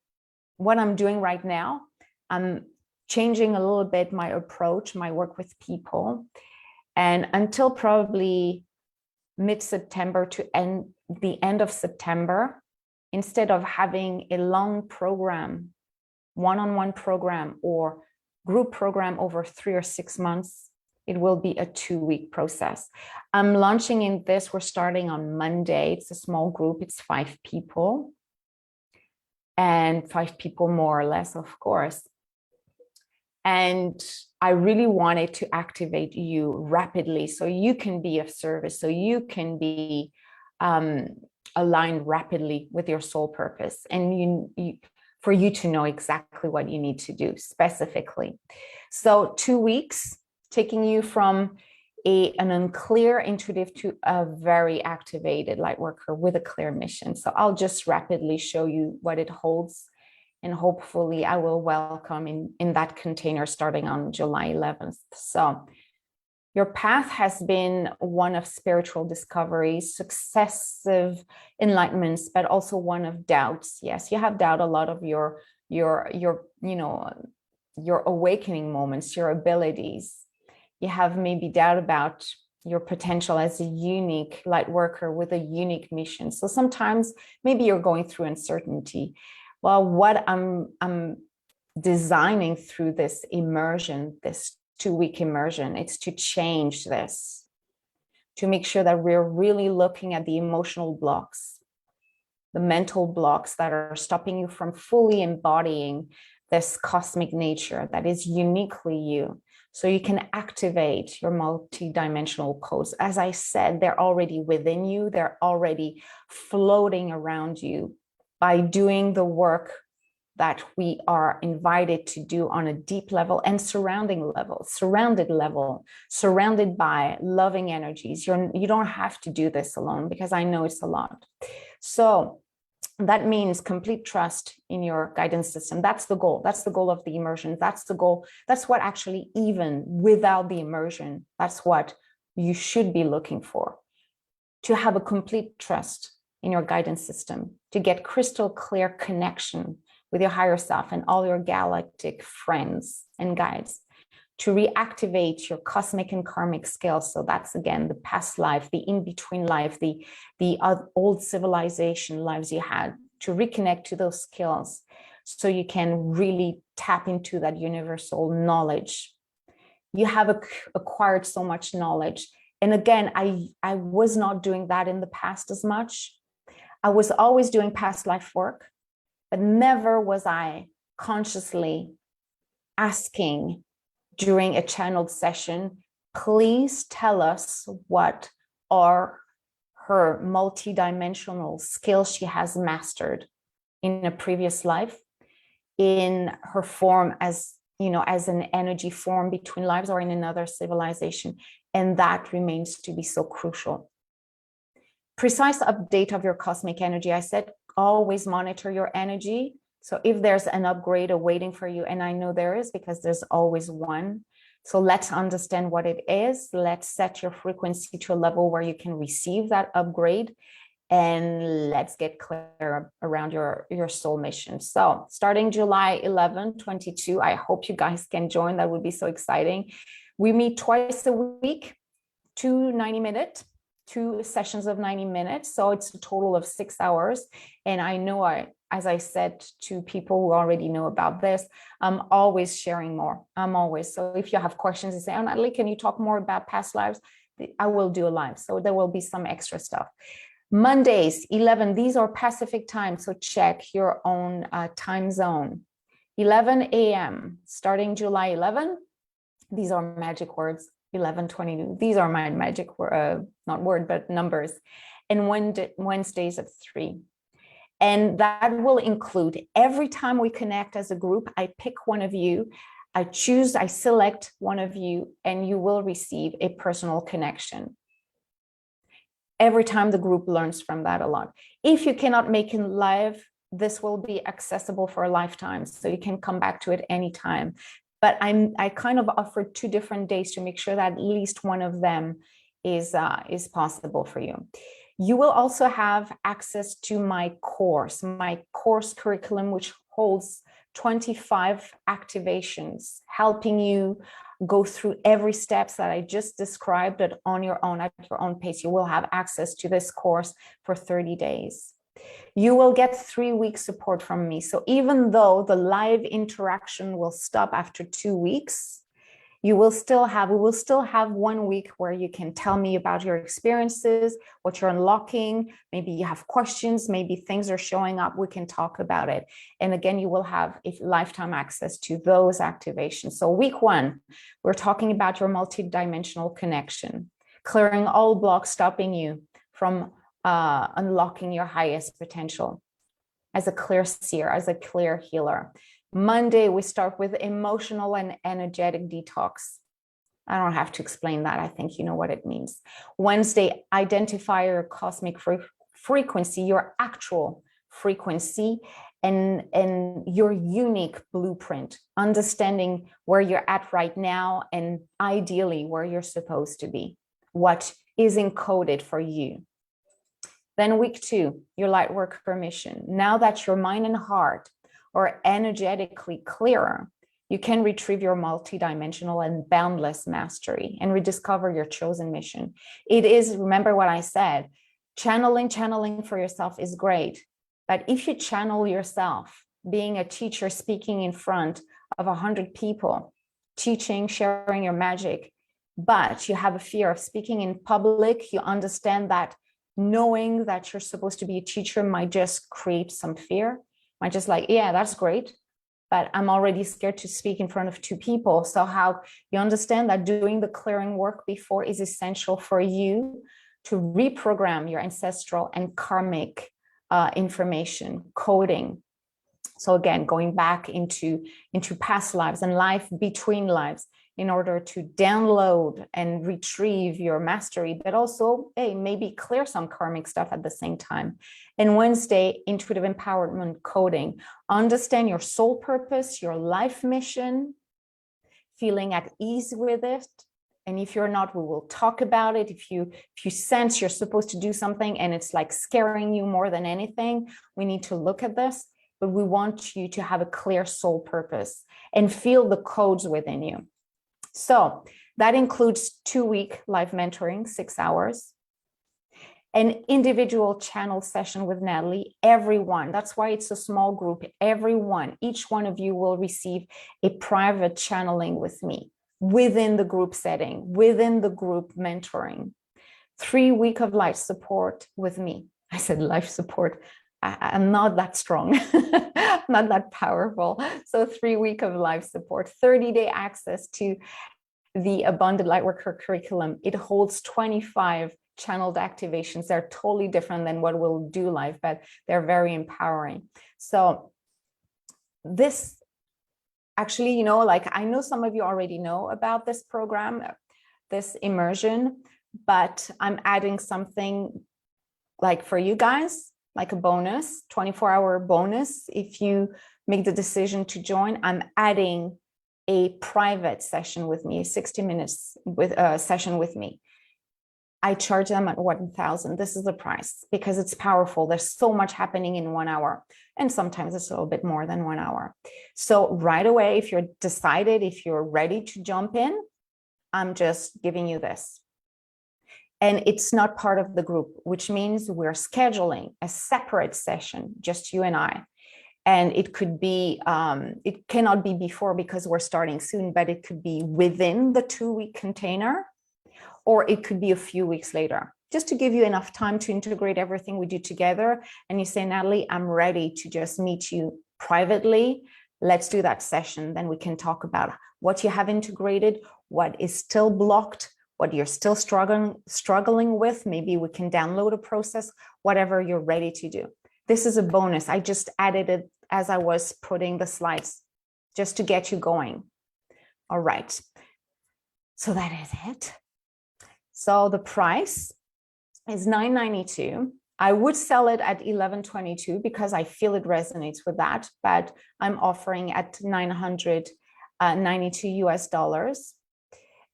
what I'm doing right now. I'm changing a little bit my approach, my work with people, and until probably mid-September to the end of September, instead of having a long program, one-on-one program, or group program over 3 or 6 months. It will be a 2-week process. I'm launching in this. We're starting on Monday. It's a small group. It's 5 people. And 5 people more or less, of course. And I really wanted to activate you rapidly so you can be of service, so you can be aligned rapidly with your soul purpose, and for you to know exactly what you need to do specifically. So 2 weeks, taking you from an unclear intuitive to a very activated light worker with a clear mission. So I'll just rapidly show you what it holds, and hopefully I will welcome in that container starting on July 11th. So your path has been one of spiritual discovery, successive enlightenments, but also one of doubts. Yes, you have doubt a lot of your awakening moments, your abilities. You have maybe doubt about your potential as a unique light worker with a unique mission. So sometimes maybe you're going through uncertainty. Well, what I'm designing through this immersion, this 2-week immersion, it's to change this, to make sure that we're really looking at the emotional blocks, the mental blocks that are stopping you from fully embodying this cosmic nature that is uniquely you. So you can activate your multidimensional codes. As I said, they're already within you. They're already floating around you by doing the work that we are invited to do on a deep level and surrounded level, surrounded by loving energies. You don't have to do this alone, because I know it's a lot. So that means complete trust in your guidance system. That's the goal. That's the goal of the immersion. That's the goal. That's what actually, even without the immersion, that's what you should be looking for. To have a complete trust in your guidance system, to get crystal clear connection with your higher self and all your galactic friends and guides, to reactivate your cosmic and karmic skills. So that's, again, the past life, the in-between life, the old civilization lives you had, to reconnect to those skills so you can really tap into that universal knowledge. You have acquired so much knowledge. And again, I was not doing that in the past as much. I was always doing past life work, but never was I consciously asking during a channeled session, please tell us what are her multidimensional skills she has mastered in a previous life, in her form as, as an energy form between lives, or in another civilization. And that remains to be so crucial. Precise update of your cosmic energy. I said, always monitor your energy. So if there's an upgrade awaiting for you, and I know there is, because there's always one. So let's understand what it is. Let's set your frequency to a level where you can receive that upgrade, and let's get clear around your soul mission. So starting July 11, 22, I hope you guys can join. That would be so exciting. We meet twice a week, 2 sessions of 90 minutes. So it's a total of 6 hours. And I know as I said to people who already know about this, I'm always sharing more. So if you have questions and say, oh, Natalie, can you talk more about past lives? I will do a live. So there will be some extra stuff. Mondays, 11, these are Pacific time. So check your own time zone. 11 a.m. starting July 11. These are magic words. 11:22. These are my magic not word, but numbers. And Wednesdays at 3. And that will include every time we connect as a group, I pick one of you, I select one of you, and you will receive a personal connection. Every time the group learns from that a lot. If you cannot make it live, this will be accessible for a lifetime. So you can come back to it anytime. But I kind of offered 2 different days to make sure that at least one of them is possible for you. You will also have access to my course curriculum, which holds 25 activations, helping you go through every steps that I just described at your own pace. You will have access to this course for 30 days. You will get 3 weeks support from me. So even though the live interaction will stop after 2 weeks, we will still have 1 week where you can tell me about your experiences, what you're unlocking. Maybe you have questions, maybe things are showing up. We can talk about it. And again, you will have a lifetime access to those activations. So week 1, we're talking about your multidimensional connection, clearing all blocks stopping you from unlocking your highest potential as a clear seer, as a clear healer. Monday, we start with emotional and energetic detox. I don't have to explain that. I think you know what it means. Wednesday, identify your cosmic frequency, your actual frequency, and your unique blueprint, understanding where you're at right now and ideally where you're supposed to be, what is encoded for you. Then week 2, your Lightworker mission. Now that your mind and heart are energetically clearer, you can retrieve your multidimensional and boundless mastery and rediscover your chosen mission. It is, remember what I said, channeling for yourself is great. But if you channel yourself, being a teacher, speaking in front of 100 people, teaching, sharing your magic, but you have a fear of speaking in public, you understand that knowing that you're supposed to be a teacher might just create some fear, might just like, yeah, that's great, but I'm already scared to speak in front of 2 people. So how you understand that doing the clearing work before is essential for you to reprogram your ancestral and karmic information, coding. So again, going back into past lives and life between lives, in order to download and retrieve your mastery, but also, hey, maybe clear some karmic stuff at the same time. And Wednesday, intuitive empowerment coding. Understand your soul purpose, your life mission, feeling at ease with it. And if you're not, we will talk about it. If you sense you're supposed to do something and it's like scaring you more than anything, we need to look at this. But we want you to have a clear soul purpose and feel the codes within you. So that includes 2-week live mentoring, 6 hours, an individual channel session with Natalie, everyone. That's why it's a small group. Everyone, each one of you will receive a private channeling with me within the group setting, within the group mentoring. 3 weeks of life support with me. I said life support. I'm not that strong, not that powerful. So 3 weeks of life support, 30-day access to the Abundant Lightworker curriculum. It holds 25 channeled activations. They're totally different than what we'll do live, but they're very empowering. So this actually, you know, like I know some of you already know about this program, this immersion, but I'm adding something like for you guys, like a bonus, 24-hour bonus. If you make the decision to join, I'm adding a private session with me, 60 minutes with a session with me. I charge them at 1,000. This is the price because it's powerful. There's so much happening in 1 hour, and sometimes it's a little bit more than 1 hour. So right away, if you're decided, if you're ready to jump in, I'm just giving you this. And it's not part of the group, which means we're scheduling a separate session, just you and I. And it could be, it cannot be before because we're starting soon, but it could be within the 2-week container, or it could be a few weeks later, just to give you enough time to integrate everything we do together. And you say, Natalie, I'm ready to just meet you privately. Let's do that session. Then we can talk about what you have integrated, what is still blocked, what you're still struggling with. Maybe we can download a process, whatever you're ready to do. This is a bonus. I just added it as I was putting the slides just to get you going. All right. So that is it. So the price is $9.92. I would sell it at $11.22 because I feel it resonates with that, but I'm offering at $992 US.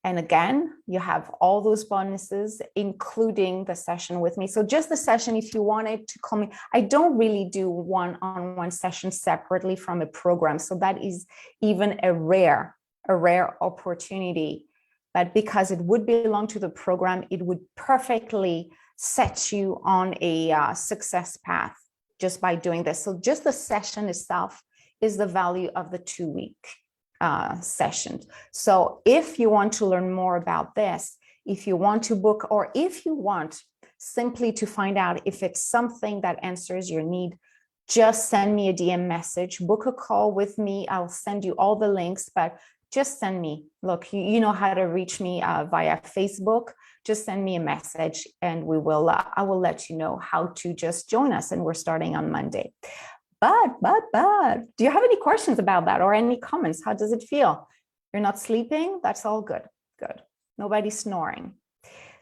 And again, you have all those bonuses, including the session with me. So just the session, if you wanted to call me, I don't really do one-on-one sessions separately from a program. So that is even a rare opportunity. But because it would belong to the program, it would perfectly set you on a success path just by doing this. So just the session itself is the value of the 2-week session. So if you want to learn more about this, if you want to book, or if you want simply to find out if it's something that answers your need, just send me a DM message, book a call with me. I'll send you all the links, but just send me, look, you know how to reach me via Facebook. Just send me a message and I will let you know how to just join us. And we're starting on Monday. But, do you have any questions about that or any comments? How does it feel? You're not sleeping? That's all good. Good. Nobody's snoring.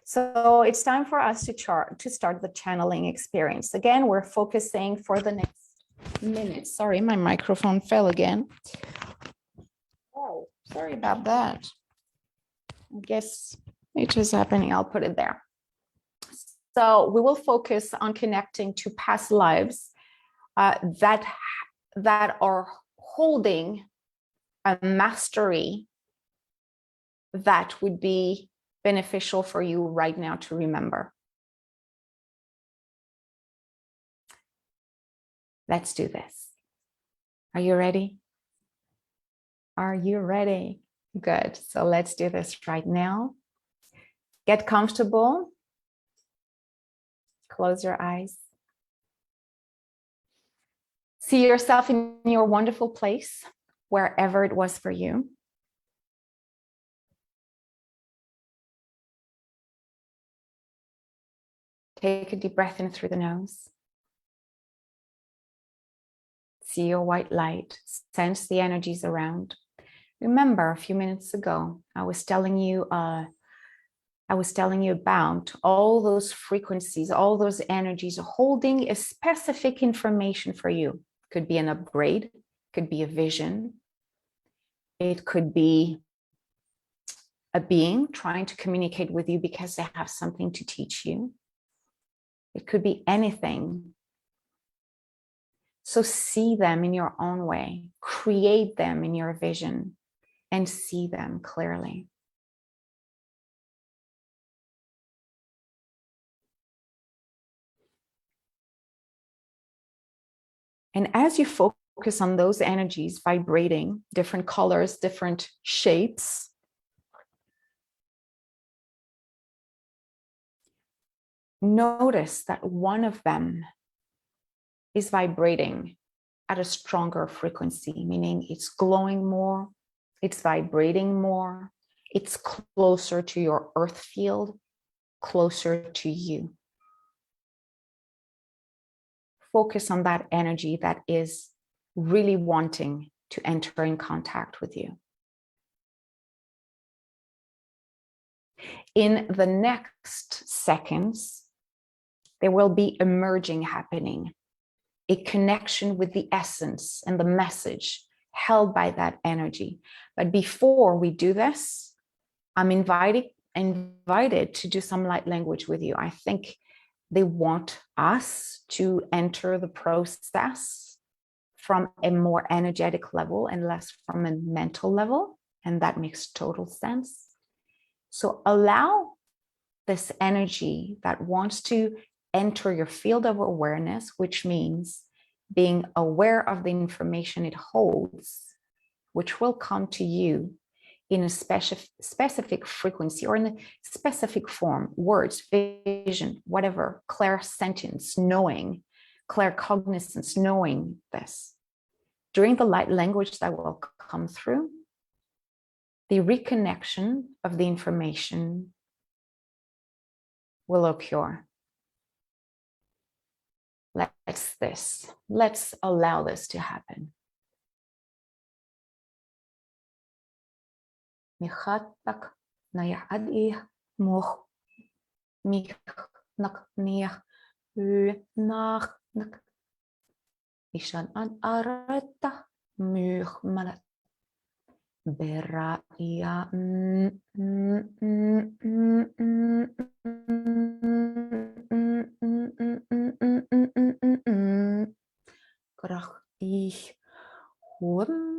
So it's time for us to start the channeling experience. Again, we're focusing for the next minute. Sorry, my microphone fell again. Oh, sorry about that. I guess it is happening. I'll put it there. So we will focus on connecting to past lives that are holding a mastery that would be beneficial for you right now to remember. Let's do this. Are you ready? Are you ready? Good. So let's do this right now. Get comfortable. Close your eyes. See yourself in your wonderful place, wherever it was for you. Take a deep breath in through the nose. See your white light. Sense the energies around. Remember, a few minutes ago, I was telling you about all those frequencies, all those energies holding a specific information for you. Could be an upgrade, could be a vision. It could be a being trying to communicate with you because they have something to teach you. It could be anything. So see them in your own way, create them in your vision, and see them clearly. And as you focus on those energies vibrating, different colors, different shapes, notice that one of them is vibrating at a stronger frequency, meaning it's glowing more, it's vibrating more, it's closer to your earth field, closer to you. Focus on that energy that is really wanting to enter in contact with you. In the next seconds, there will be a merging happening, a connection with the essence and the message held by that energy. But before we do this, I'm invited to do some light language with you. I think they want us to enter the process from a more energetic level and less from a mental level. And that makes total sense. So allow this energy that wants to enter your field of awareness, which means being aware of the information it holds, which will come to you in a specific frequency or in a specific form, words, vision, whatever, clairsentience, knowing, claircognizance, knowing this. During the light language that will come through, the reconnection of the information will occur. Let's allow this to happen. Michatak nayadih moch mich nak nech nach nak ishan an arata mich malat beraia krach ich hum.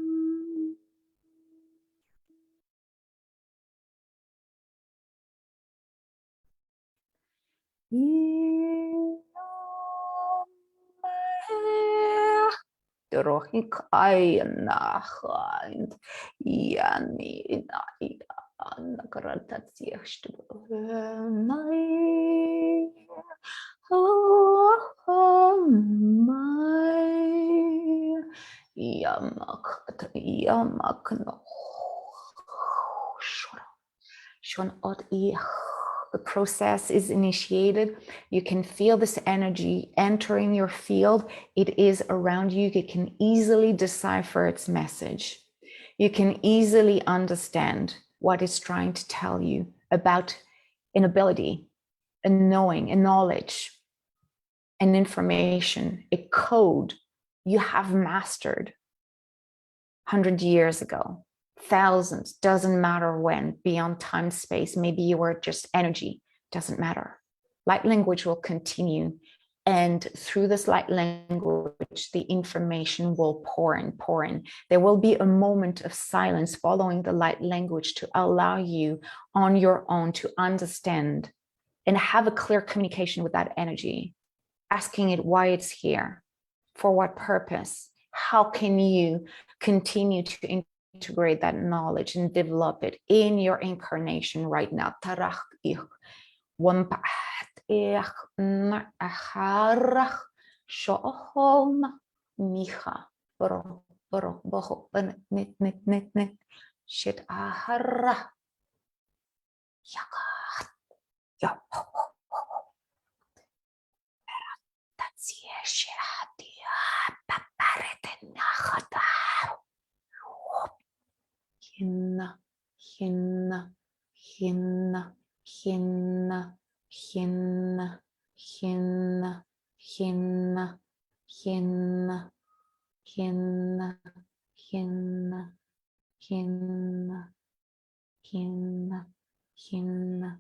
The process is initiated. You can feel this energy entering your field. It is around you. You can easily decipher its message. You can easily understand what it's trying to tell you about an ability, a knowing, a knowledge, an information, a code you have mastered 100 years ago, thousands, doesn't matter when, beyond time, space, maybe you were just energy, doesn't matter. Light language will continue. And through this light language, the information will pour in, pour in. There will be a moment of silence following the light language to allow you on your own to understand and have a clear communication with that energy, asking it why it's here, for what purpose, how can you continue to integrate that knowledge and develop it in your incarnation right now. Hinna, hinna, hinna, hinna, hinna, hinna, hinna, hinna, hinna, hinna, hinna, hinna, hinna.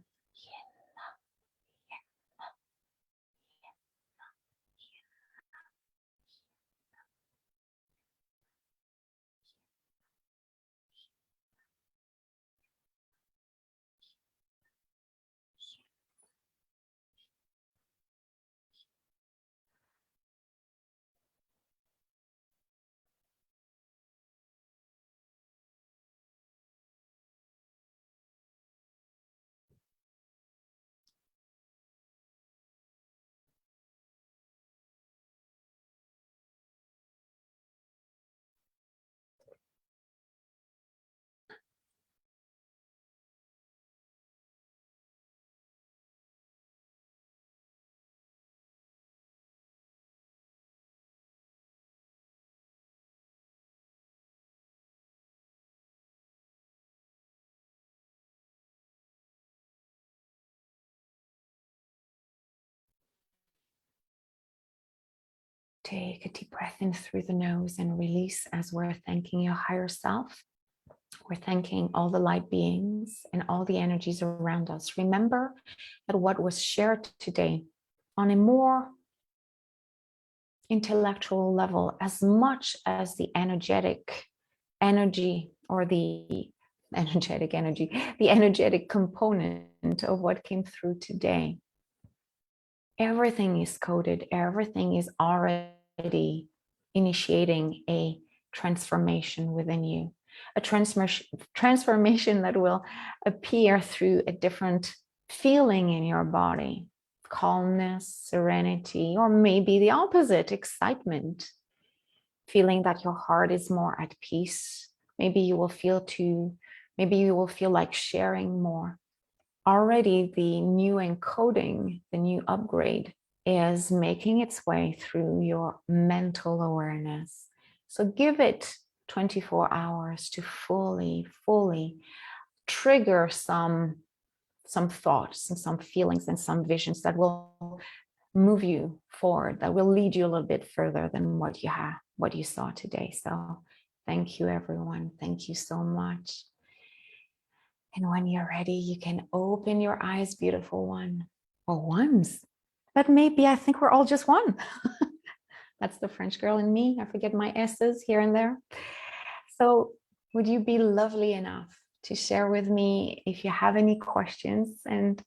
Take a deep breath in through the nose and release as we're thanking your higher self. We're thanking all the light beings and all the energies around us. Remember that what was shared today on a more intellectual level, as much as the energetic energy or the energetic component of what came through today, everything is coded, everything is already initiating a transformation within you, a transformation that will appear through a different feeling in your body, calmness, serenity, or maybe the opposite, excitement, feeling that your heart is more at peace. Maybe you will feel like sharing more. Already the new encoding, the new upgrade is making its way through your mental awareness. So give it 24 hours to fully trigger some thoughts and some feelings and some visions that will move you forward, that will lead you a little bit further than what you saw today. So thank you, everyone. Thank you so much. And when you're ready, you can open your eyes, beautiful one, or ones. But maybe I think we're all just one. That's the French girl in me. I forget my S's here and there. So would you be lovely enough to share with me if you have any questions? And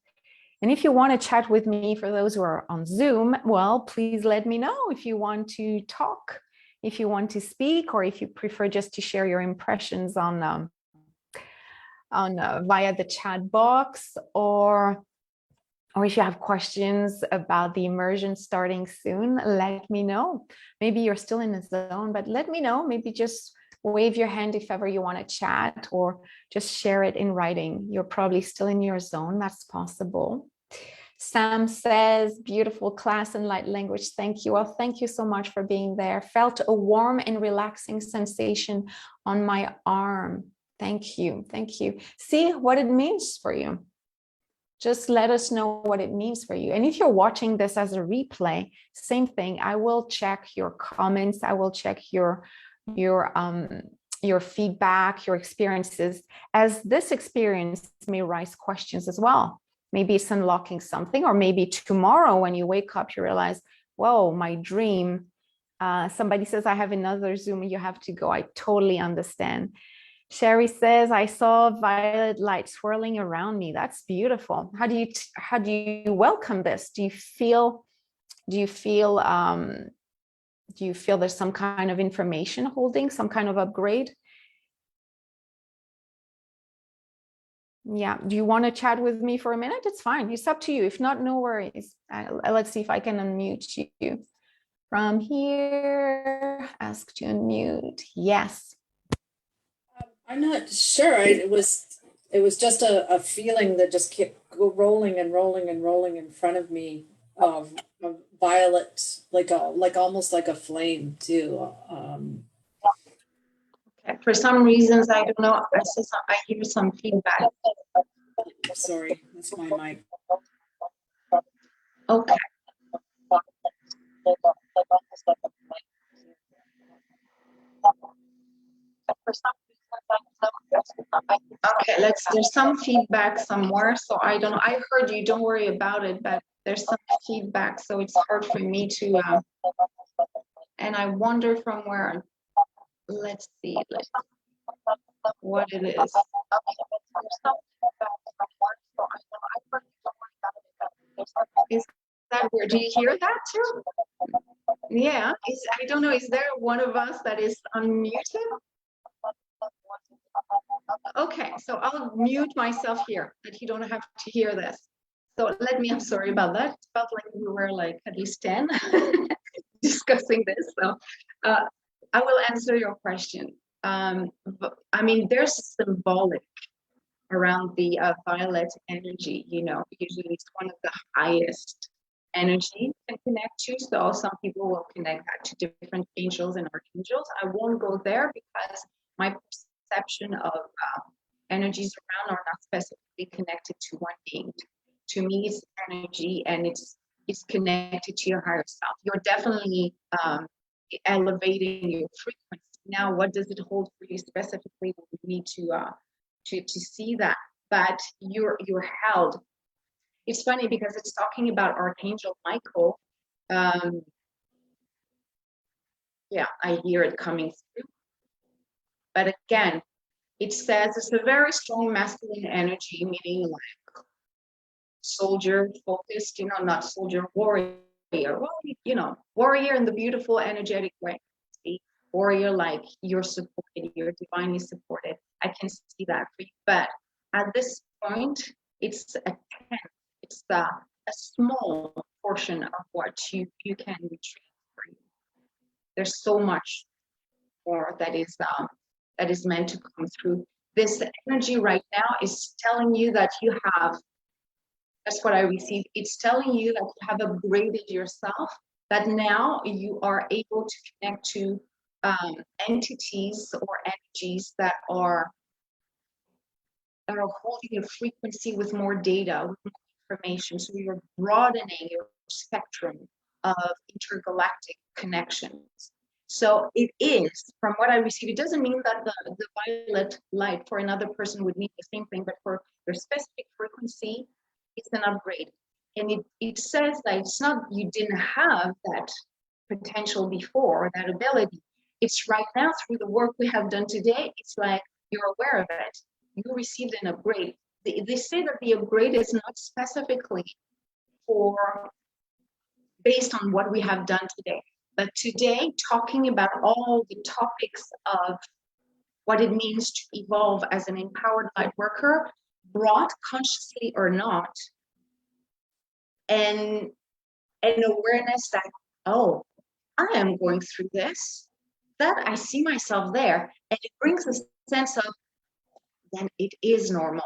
if you want to chat with me, for those who are on Zoom, well, please let me know if you want to talk if you want to speak, or if you prefer just to share your impressions on via the chat box, or if you have questions about the immersion starting soon, let me know. Maybe you're still in the zone, but let me know. Maybe just wave your hand if ever you want to chat, or just share it in writing. You're probably still in your zone. That's possible. Sam says, beautiful class and light language. Thank you. Well, thank you so much for being there. Felt a warm and relaxing sensation on my arm. Thank you. Thank you. See what it means for you. Just let us know what it means for you. And if you're watching this as a replay, same thing. I will check your comments. I will check your feedback, your experiences, as this experience may raise questions as well. Maybe it's unlocking something, or maybe tomorrow when you wake up, you realize, whoa, my dream. Somebody says, I have another Zoom, you have to go. I totally understand. Sherry says, I saw violet light swirling around me. That's beautiful. How do you welcome this? Do you feel there's some kind of information holding, some kind of upgrade? Yeah. Do you want to chat with me for a minute? It's fine. It's up to you. If not, no worries. Let's see if I can unmute you from here. Ask to unmute. Yes. I'm not sure. It was just a feeling that just kept rolling and rolling and rolling in front of me, of violet, like almost like a flame too. Okay. For some reasons, I don't know. I hear some feedback. Sorry, that's my mic. Okay. Okay, there's some feedback somewhere, so I don't know. I heard you, don't worry about it, but there's some feedback, so it's hard for me to, and I wonder from where. Let's see what it is. Is that weird? Do you hear that too? Yeah, I don't know, is there one of us that is unmuted? Okay, so I'll mute myself here, that you don't have to hear this. So I'm sorry about that. It felt like we were like at least 10 discussing this. So I will answer your question. I mean, there's symbolic around the violet energy, usually it's one of the highest energy you can connect to. So some people will connect that to different angels and archangels. I won't go there because my perception of energies around are not specifically connected to one being. To me, it's energy, and it's connected to your higher self. You're definitely elevating your frequency. Now, what does it hold for you specifically? We need to see that. But you're held. It's funny because it's talking about Archangel Michael. Yeah, I hear it coming through. But again, it says it's a very strong masculine energy, meaning like soldier focused, not soldier, warrior. Well, warrior in the beautiful, energetic way. See? Warrior, like you're supported, you're divinely supported. I can see that for you. But at this point, it's a 10. It's a small portion of what you can retrieve for you. There's so much more that is meant to come through. This energy right now is telling you that you have, that's what I receive. It's telling you that you have upgraded yourself, that now you are able to connect to entities or energies that are holding a frequency with more data, with more information. So you're broadening your spectrum of intergalactic connections. So it is, from what I receive, it doesn't mean that the violet light for another person would mean the same thing, but for your specific frequency, it's an upgrade. And it says that it's not, you didn't have that potential before, that ability. It's right now through the work we have done today, it's like you're aware of it. You received an upgrade. They say that the upgrade is not specifically based on what we have done today. But today, talking about all the topics of what it means to evolve as an empowered light worker, brought consciously or not, and an awareness that, oh, I am going through this, that I see myself there. And it brings a sense of, then it is normal.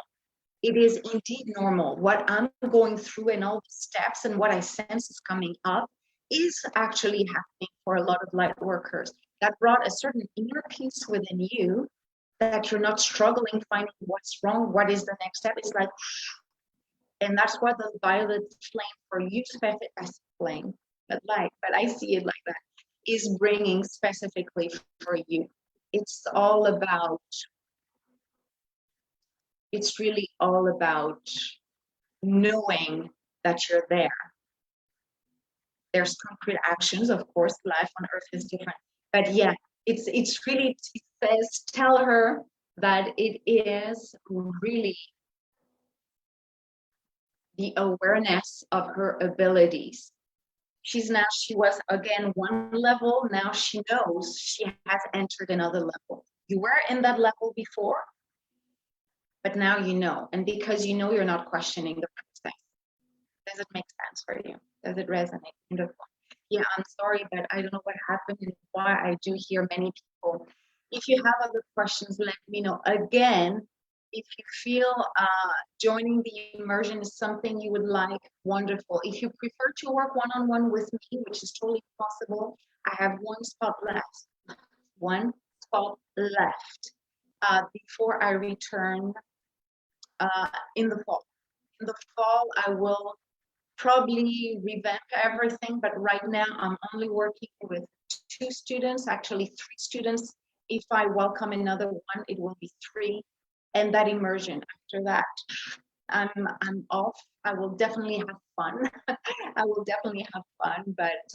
It is indeed normal. What I'm going through and all the steps and what I sense is coming up is actually happening for a lot of light workers. That brought a certain inner peace within you, that you're not struggling finding what's wrong, what is the next step. It's like, and that's what the violet flame for you, as flame, but I see it like that, is bringing specifically for you. It's all about, it's really all about knowing that you're there. There's concrete actions, of course, life on earth is different. But yeah, it's really, it says, tell her that it is really the awareness of her abilities. She was again one level, now she knows she has entered another level. You were in that level before, but now you know. And because you know, you're not questioning the process. Does it make sense for you? Does it resonate? Wonderful. Yeah, I'm sorry, but I don't know what happened and why I do hear many people. If you have other questions, let me know. Again, if you feel joining the immersion is something you would like, wonderful. If you prefer to work one-on-one with me, which is totally possible, I have one spot left. One spot left before I return in the fall. In the fall, I will probably revamp everything, but right now I'm only working with 2 students, actually 3 students. If I welcome another one, it will be 3. And that immersion, after that, I'm off. I will definitely have fun. I will definitely have fun, but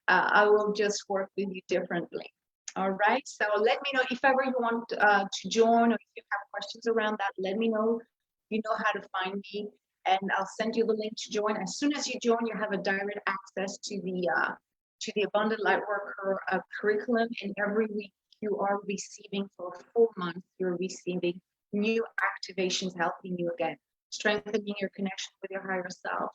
I will just work with you differently. All right, so let me know if ever you want to join, or if you have questions around that, let me know. You know how to find me, and I'll send you the link to join. As soon as you join, you have a direct access to the Abundant Lightworker curriculum, and every week you are receiving, for a full month, you're receiving new activations, helping you again, strengthening your connection with your higher self,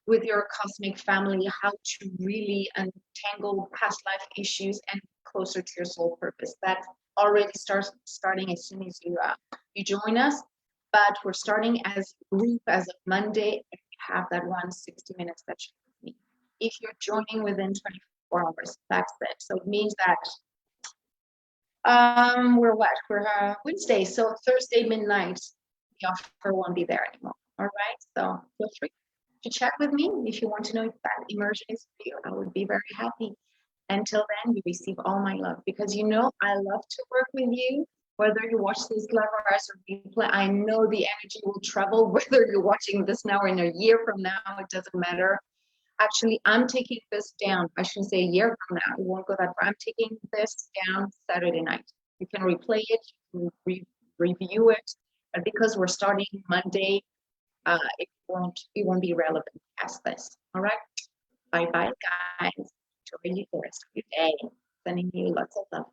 with your cosmic family, how to really untangle past life issues and closer to your soul purpose. That already starting as soon as you join us. But we're starting as a group as of Monday, and we have that 60-minute session with me. If you're joining within 24 hours, that's it. So it means that we're Wednesday, so Thursday midnight, the offer won't be there anymore. All right, so feel free to chat with me if you want to know if that immersion is for you. I would be very happy. Until then, you receive all my love, because you know I love to work with you. Whether you watch this live or as a replay, I know the energy will travel. Whether you're watching this now or in a year from now, it doesn't matter. Actually, I'm taking this down. I shouldn't say a year from now. It won't go that far. I'm taking this down Saturday night. You can replay it, you can review it, but because we're starting Monday, it won't be relevant past this. All right. Bye bye, guys. Enjoy the rest of your day. Sending you lots of love.